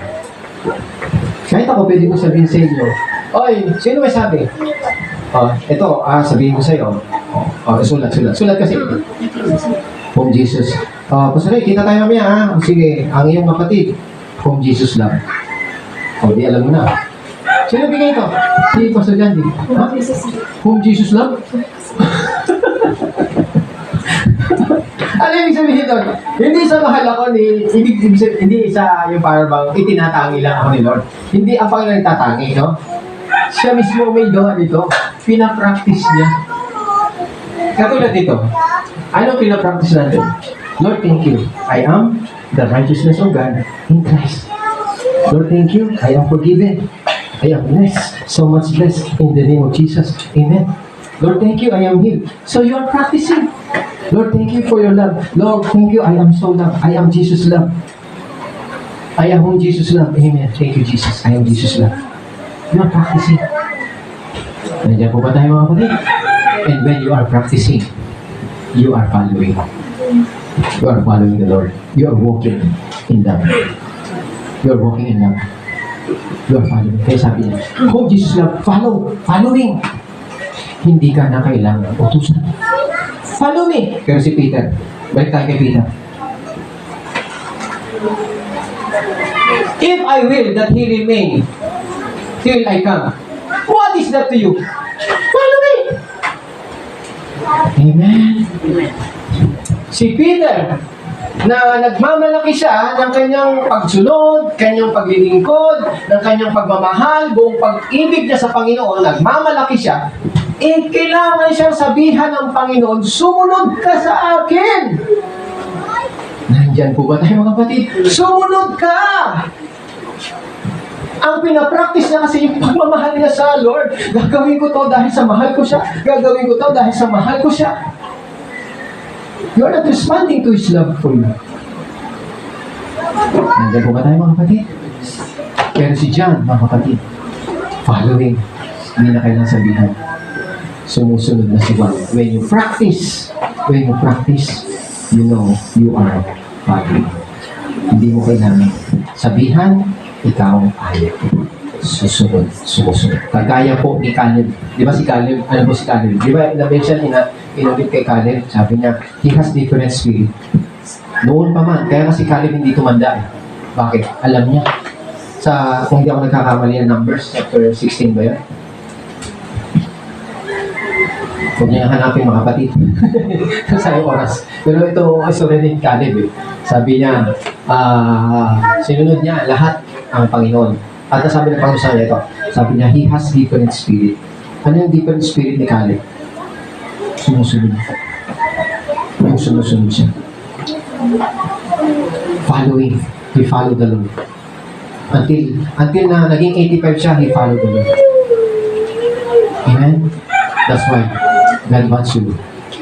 Kahit ako pwede ko sabihin sa inyo, oy, sino may sabi? Ito, sabihin ko sa iyo. Sulat kasi. Whom Jesus. Pastor, kita tayo mamaya ha. Sige, ang iyong kapatid, whom Jesus love. Di alam mo na. Sino bigay ito? Si Pastor Jandy. Ha? Whom Jesus love? Ano ibig sabihin doon? Hindi sa mahal ako hindi sa yung parang bang itinatangi lang ako ni Lord. Hindi ang Panginoon tatangi, no? Siya mismo may gawa nito. Pinapractice niya. Katulad dito. Ano pinapractice natin? Lord, thank you. I am the righteousness of God in Christ. Lord, thank you. I am forgiven. I am blessed. So much blessed in the name of Jesus. Amen. Lord, thank you. I am healed. So you are practicing. Lord, thank you for your love. Lord, thank you. I am so loved. I am Jesus love. I am whom Jesus love. Amen. Thank you, Jesus. I am Jesus love. You are practicing. Nandiyan po ba tayo, mga kapatid? And when you are practicing, you are following. You are following the Lord. You are walking in love. You are walking in love. You are following. Kaya sabi niya, whom Jesus love, follow. Following. Hindi ka na kailangan utusan. Follow me. Pero si Peter, balik tayo kay Peter. If I will that he remain till I come, what is that to you? Follow me. Amen. Si Peter, na nagmamalaki siya ng kanyang pagsunod, kanyang paglilingkod, ng kanyang pagmamahal, buong pag-ibig niya sa Panginoon, nagmamalaki siya, kailangan siyang sabihan ng Panginoon, sumunod ka sa akin. Nandyan po ba tayo, mga kapatid? Sumunod ka! Ang pinapractice niya kasi yung pagmamahal niya sa Lord. Gagawin ko to dahil sa mahal ko siya. Gagawin ko to dahil sa mahal ko siya. You are not responding to His love for you. Nandyan po ba tayo, mga kapatid? Pero si John, mga kapatid, following, hindi na kailangan sabihan. Sumusunod na si Juan. When you practice, you know you are following. Hindi mo kailangan sabihan, ikaw ay susunod. Kagaya po ni Caleb. Di ba si Caleb? Ano po si Caleb? Di ba na-mention inulit kay Caleb? Sabi niya, he has different spirit. Noon pa man. Kaya kasi Caleb hindi tumanda eh. Bakit? Alam niya. Kung hindi ako nagkakamali ng Numbers, chapter 16 ba yan? Huwag niya hanapin mga kapatid. Sa oras. Pero ito, istorya ni Caleb eh. Sabi niya, sinunod niya lahat ang Panginoon. At sabi ng Panginoon sa kanya ito, sabi niya, he has different spirit. Ano yung different spirit ni Caleb? Sumusunod. Yung sumusunod siya. Following. He followed the Lord. Until na naging 85 siya, he followed the Lord. Amen? That's why God wants you to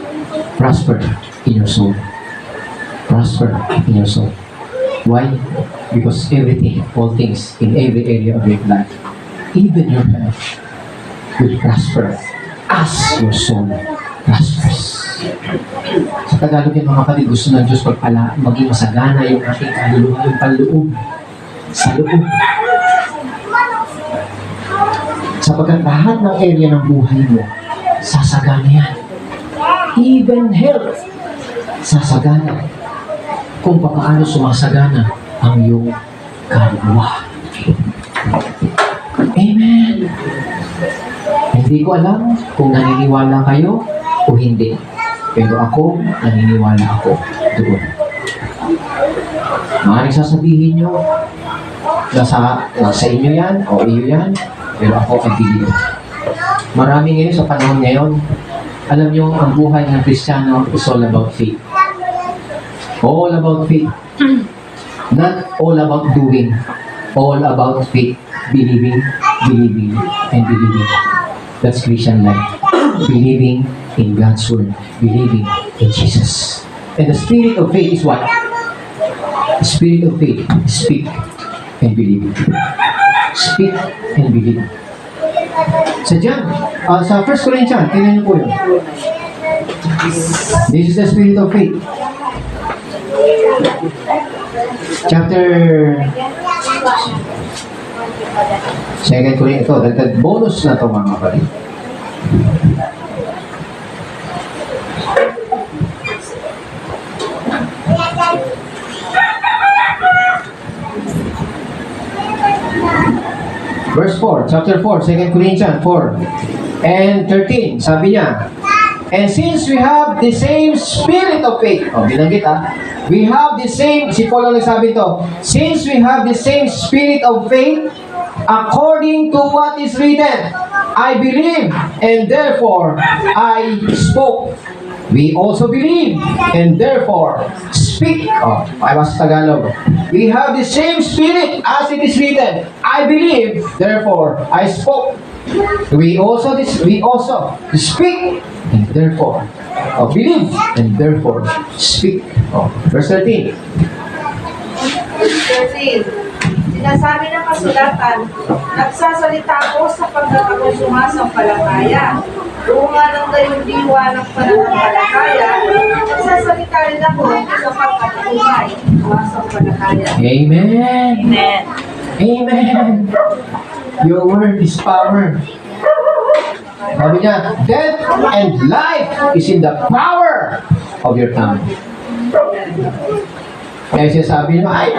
prosper in your soul. Prosper in your soul. Why? Because everything, all things, in every area of your life, even your health, will prosper as your soul prospers. Sa Tagalog yan mga kapatid, gusto ng Diyos maging masagana yung ating kaluluwa, yung panloob sa loob. Sapagkat lahat ng area ng buhay mo, sasagana yan. Even health, sasagana. Kung paano sumasagana ang iyong kaluluwa. Amen. Hindi ko alam kung naniniwala kayo o hindi. Pero ako, naniniwala ako doon. Maaaring sasabihin nyo, nasa inyo yan o iyo yan, pero ako ay believe. Marami ngayon sa panahon ngayon, alam nyo, ang buhay ng Kristiyano is all about faith. All about faith. Not all about doing. All about faith. Believing, believing, and believing. That's Christian life. Believing in God's Word. Believing in Jesus. And the spirit of faith is what? The spirit of faith. Speak and believe. Speak and believe. Sa John, sa 1 Corinthians, tingnan niyo po yun. This is the spirit of faith. Chapter 2 Corinthians, ito, dagdag bonus na ito mga kapatid. Verse 4, chapter 4, 2 Corinthians 4 and 13, sabi niya, and since we have the same spirit of faith, binanggit we have the same, si Paul ang nagsabi ito, since we have the same spirit of faith, according to what is written, I believe, and therefore I spoke. We also believe, and therefore speak. I was Tagalog. We have the same spirit as it is written. I believe, therefore I spoke. We also speak, and therefore believe, and therefore speak. Verse 13. 13. Sinasabi ng kasulatan, nagsasalita ako sapagkat ako sumasampalataya. Bunga ng gayong diwa ng pananampalataya, nagsasalita rin ako sapagkat ako ay sumasampalataya. Amen. Amen. Amen. Your word is power. Sabi niya, death and life is in the power of your tongue. Kaya siya sabi niyo, ay,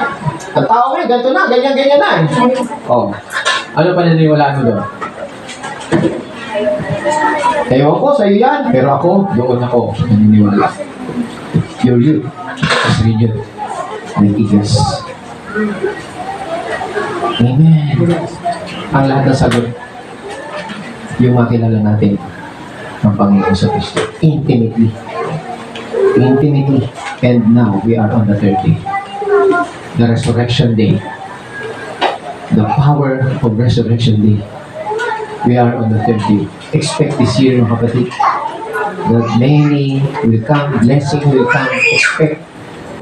ang tao mo ganito na, ganyan-ganyan na. Ano pa naniniwala mo doon? Ewan ko, sa'yo yan. Pero ako, doon ako naniniwala. You're you. As renewed. Ng igas. Amen. Ang lahat ng sagot, yung makilala natin ng Panginoon sa Kristo. Intimately. Intimately. And now, we are on the third day. The resurrection day. The power of resurrection day. We are on the third day. Expect this year, mga kapatid, that many will come, blessing will come. Expect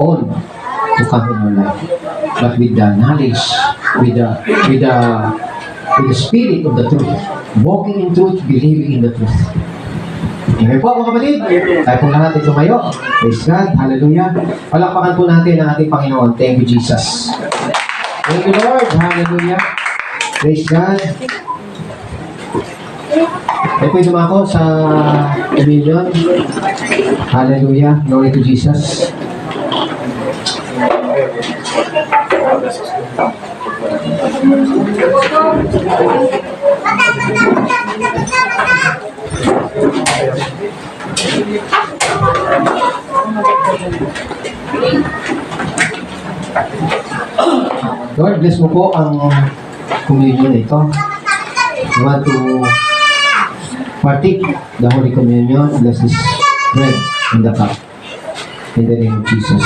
all to come in our life. But with the knowledge, with the spirit of the truth, walking in truth, believing in the truth. Amen po mga kapatid. Tayo po lahat ay tumayo. Praise God. Hallelujah. Palakpakan po natin ang ating Panginoon. Thank you, Jesus. Thank you, Lord. Hallelujah. Praise God. Tayo po dumako sa communion. Hallelujah. Glory to Jesus. Lord, bless mo po ang communion na ito. We want to partake the Holy Communion. Bless this bread and the cup. In the name of Jesus.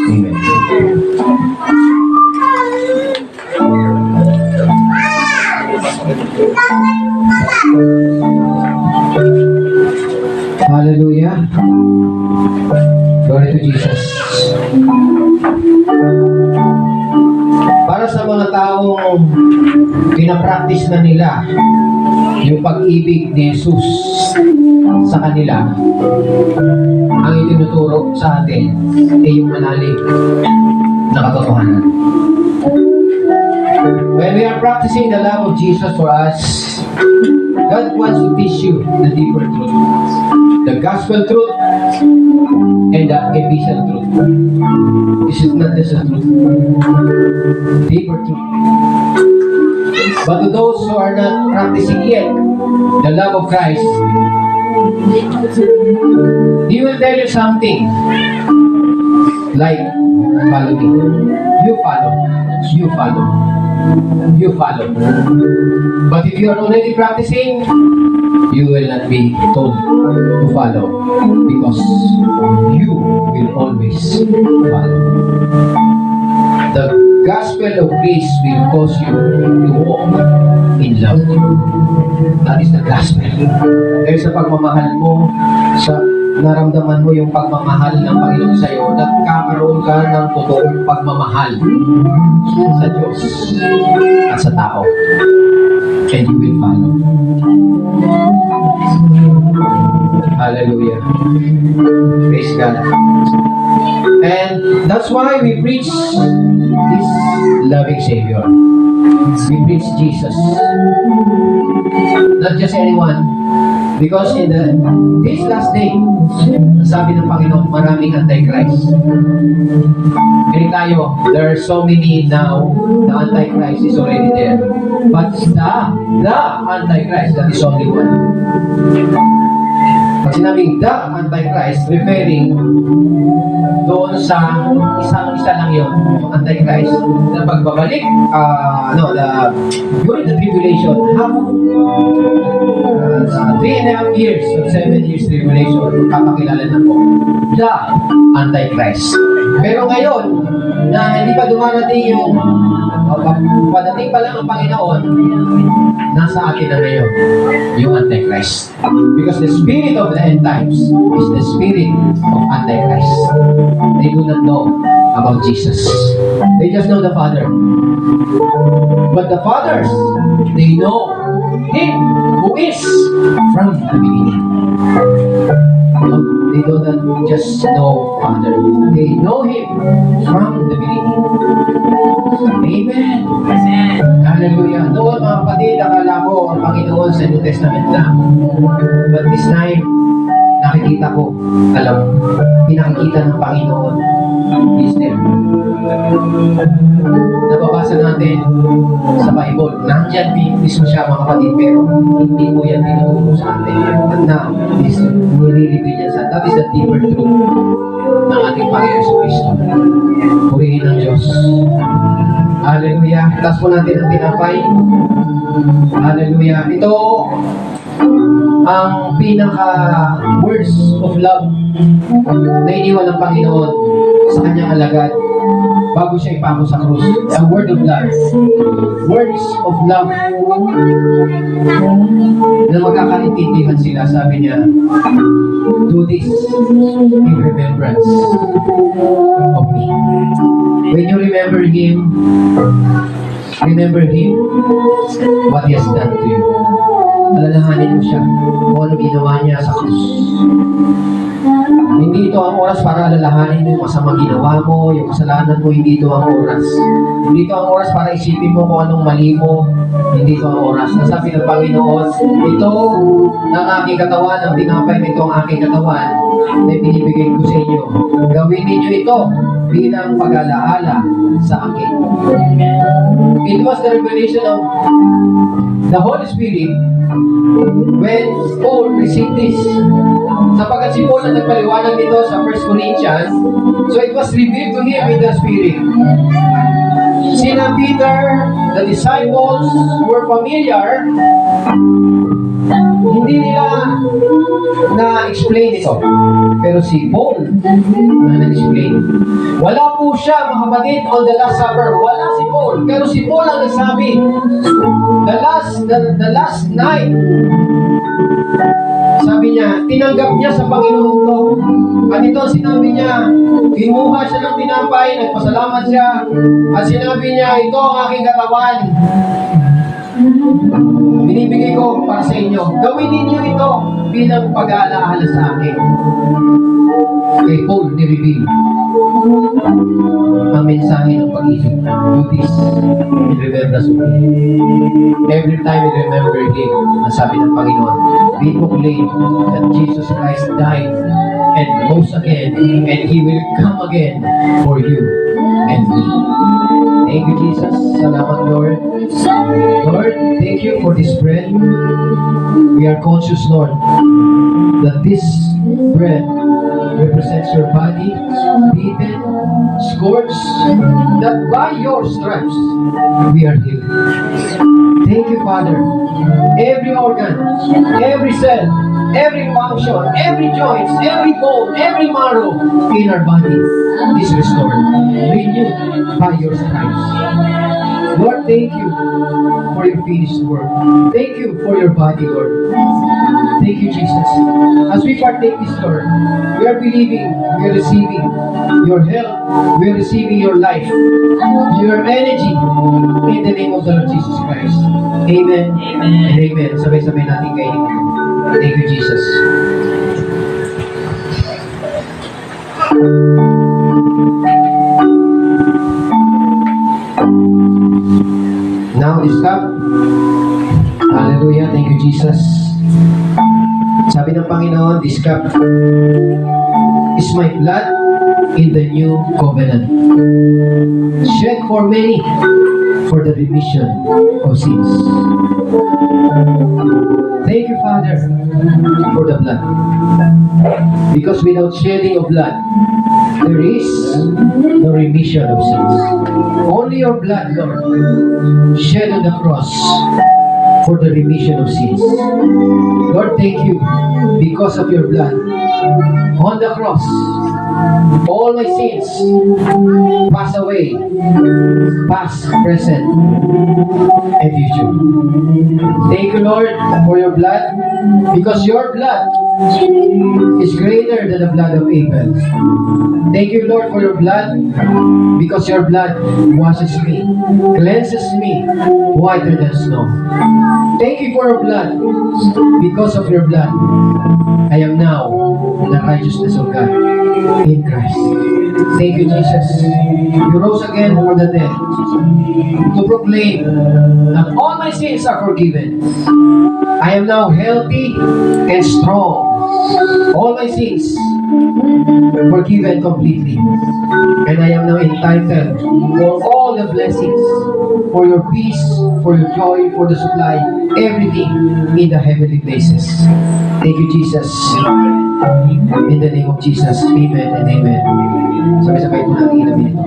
Amen. Hallelujah. Glory to Jesus. Para sa mga taong pinapractice na nila yung pag-ibig ni Jesus sa kanila, ang itinuturo sa atin ay yung manalig na katotohanan. When we are practicing the love of Jesus for us, God wants to teach you the deeper truth, the gospel truth, and the epistle truth. This is not just a truth, deeper truth. But to those who are not practicing yet the love of Christ, He will tell you something like, follow me. You follow. You follow. You follow. But if you are already practicing, you will not be told to follow because you will always follow. The gospel of grace will cause you to walk in love. That is the gospel. Dahil sa pagmamahal mo, sa naramdaman mo yung pagmamahal ng Panginoon sa iyo, nagkakaroon ka ng totoong pagmamahal sa Diyos at sa tao. And you will follow. Hallelujah. Praise God. And that's why we preach this loving Savior. We preach Jesus. Not just anyone. Because in this last day, sabi ng Panginoon, maraming Antichrist. Kaya tayo, there are so many now, the Antichrist is already there. But the Antichrist, that is only one. Pag sinabing the Antichrist, referring doon sa isang-isa lang yun, yung Antichrist, na pagbabalik, during the tribulation, half 3.5 years or 7 years tribulation, kapakilala na po, the Antichrist. Pero ngayon, na hindi pa dumarating yung padating pa lang ang Panginoon, nasa atin na ngayon yung Antichrist. Because the spirit of the end times is the spirit of Antichrist. They do not know about Jesus. They just know the Father. But the fathers, they know Him who is from the beginning. They do not just know Father. They know Him from the beginning. Amen. Hallelujah. Noon mga kapatid, akala ko ang Panginoon sa New Testament lang. But this time, nakikita ko, pinakikita ng Panginoon is there. Nababasa natin sa Bible, nandyan mismo siya mga kapatid, pero hindi po yan tinuturo sa atin. At now, nililibig niya sa, that is the deeper truth ng ating Panginoon sa Kristo. Purihin ng Diyos. Hallelujah. Taas po natin ang tinapay. Hallelujah. Ito ang pinaka words of love na iniwan ng Panginoon sa kanyang alagad bago siya ipako sa krus. Ang word of love. Words of love na magkakaintindihan sila. Sabi niya, do this in remembrance of me. When you remember Him, what He has done to you. Alalahanin mo siya kung ano ginawa niya sa krus. Hindi ito ito ang oras para alalahanin mo yung masamang ginawa mo, yung kasalanan mo, hindi ito ang oras. Hindi ito ang oras para isipin mo kung anong mali mo, hindi ito ang oras. Nasabi ng Panginoon, ito ang aking katawan, ang tinapay nito ang aking katawan na binibigay ko sa inyo. Gawin ninyo ito bilang pag-alaala sa akin. It was the revelation of the Holy Spirit when Paul received this. Sapagkat si Paul ang nagpaliwanag nito sa 1 Corinthians, so it was revealed to him in the Spirit. Sina Peter, the disciples were familiar, hindi nila na-explain ito. Pero si Paul na na-explain. Wala po siya, mga kapatid, on the Last Supper. Wala si Paul. Pero si Paul ang nagsabi, the last night, sabi niya, tinanggap niya sa Panginoon ko. At ito ang sinabi niya, kinuha siya ng tinapay, nagpasalamat siya, at sinabi niya, ito ang aking katawan. Binibigay ko para sa inyo. Gawin ninyo ito bilang pag-aalaala sa akin. Kay Paul, ni-reveal ang mensahe ng pag-ibig. Do this in remembrance of me. Every time we remember Him, ang sabi ng Panginoon, we proclaim that Jesus Christ died and rose again, and He will come again for you and me. Thank you, Jesus. Salamat, Lord. Lord, thank you for this bread. We are conscious, Lord, that this bread represents your body, beaten, scourged, that by your stripes we are healed. Thank you, Father. Every organ, every cell, every function, every joint, every bone, every marrow in our body is restored, renewed by your stripes. Lord, thank you for your finished work. Thank you for your body, Lord. Thank you, Jesus. As we partake this, Lord, we are believing, we are receiving your health, we are receiving your life, your energy, in the name of the Lord Jesus Christ. Amen. And amen. Sabay-sabay natin kainin ito. Thank you, Jesus. Now is cup. Hallelujah. Thank you, Jesus. Sabi ng Panginoon, this cup is my blood in the new covenant, shed for many for the remission of sins. Thank you, Father, for the blood. Because without shedding of blood, there is no remission of sins. Only your blood, Lord, shed on the cross for the remission of sins. Lord, thank you because of your blood on the cross. All my sins pass away, past, present, and future. Thank you, Lord, for your blood, because your blood is greater than the blood of Abel. Thank you, Lord, for your blood, because your blood washes me, cleanses me whiter than snow. Thank you for your blood. Because of your blood, I am now the righteousness of God in Christ. Thank you, Jesus. You rose again from the dead to proclaim that all my sins are forgiven. I am now healthy and strong. All my sins forgiven completely. And I am now entitled for all the blessings, for your peace, for your joy, for the supply, everything in the heavenly places. Thank you, Jesus. In the name of Jesus. Amen and amen. Sabay-sabay po natin ilamin ito.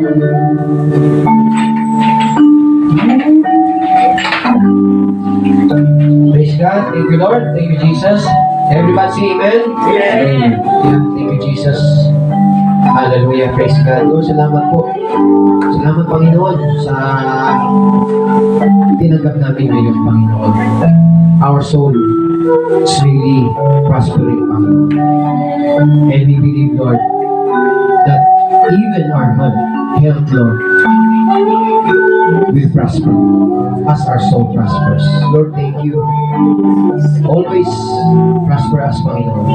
Praise God. Thank you, Lord. Thank you, Jesus. Everybody say amen? Amen. Yeah, thank you, Jesus. Hallelujah. Praise God. Lord, salamat po. Salamat, Panginoon, sa tinanggap namin ngayon, Panginoon. Our soul is really prospering, Panginoon. And we believe, Lord, that even our health, Lord, will prosper as our soul prospers. Lord, thank you. Always prosper us, Panginoon,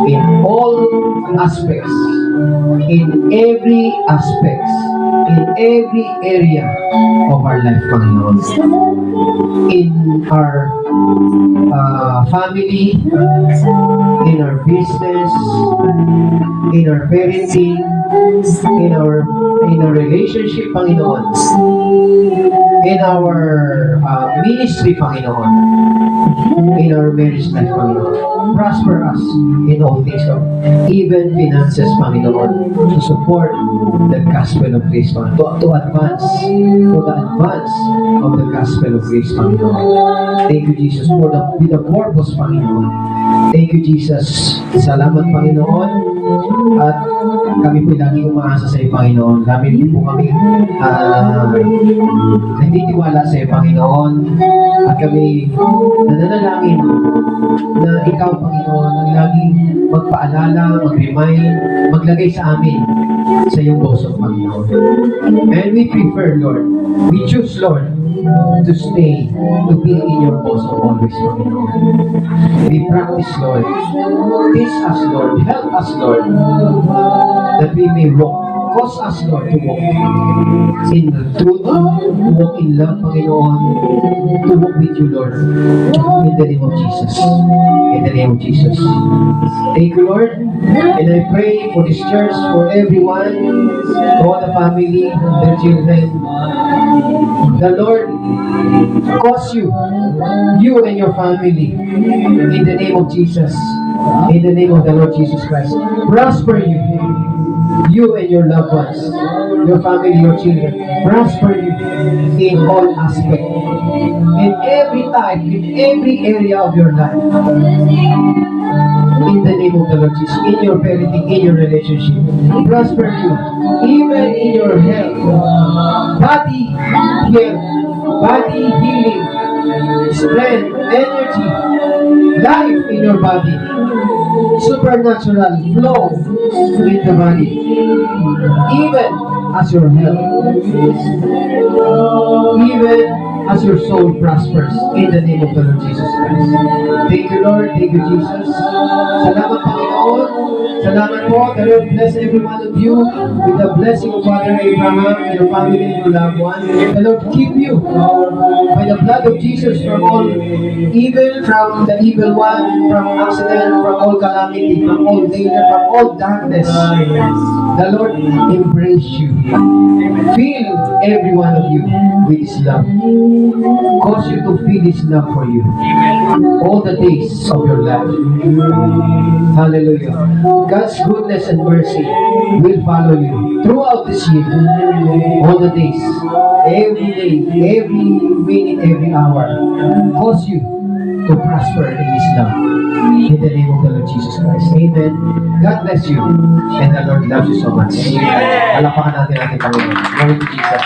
in all aspects, in every aspects, in every area of our life, Panginoon. In our family, in our business, in our parenting, in our relationship, Panginoon, in our ministry, Panginoon, in our marriage life, Panginoon. Prosper us in all things, Lord. Even finances, Panginoon, to support the gospel of grace, Panginoon. To advance, to the advance of the gospel of grace, Panginoon. Thank you, Jesus, for with the purpose, Panginoon. Thank you, Jesus. Salamat, Panginoon. At kami po lagi umaasa sa iyo, Panginoon. Kami po kami nagtitiwala sa iyo, Panginoon. At kami nananalangin na ikaw, Panginoon, ang laging magpaalala, mag-remind, maglagay sa amin sa iyong bosom, Panginoon. And we prefer, Lord, we choose, Lord, to stay, to be in your bosom always, Panginoon. We practice, Lord. Teach us, Lord. Help us, Lord, that we may walk. Cause us, Lord, to walk in truth, to walk in love, Panginoon, to walk with you, Lord, in the name of Jesus. In the name of Jesus. Thank you, Lord. And I pray for this church, for everyone, for all the family, their children. The Lord cause you and your family, in the name of Jesus, in the name of the Lord Jesus Christ, prosper you and your loved ones, your family, your children, prosper you in all aspects, in every type, in every area of your life. In the name of the Lord Jesus, in your parenting, in your relationship, prosper you, even in your health, body health, body healing, strength, energy, life in your body, supernatural flow in the body, even as your health, even as your soul prospers, in the name of the Lord Jesus Christ. Thank you, Lord. Thank you, Jesus. Salamat, Panginoon. Salamat po. The Lord bless every one of you with the blessing of Father Abraham, your family, and your loved one. The Lord keep you by the blood of Jesus from all evil, from the evil one, from accident, from all calamity, from all danger, from all darkness. The Lord embrace you. Fill every one of you with His love. Cause you to feel His love for you all the days of your life. Hallelujah. God's goodness and mercy will follow you throughout this year, all the days, every day, every minute, every hour. Cause you to prosper in His love. In the name of the Lord Jesus Christ. Amen. God bless you. And the Lord loves you so much. Amen. Palakpakan natin ating Panginoon. Glory to Jesus.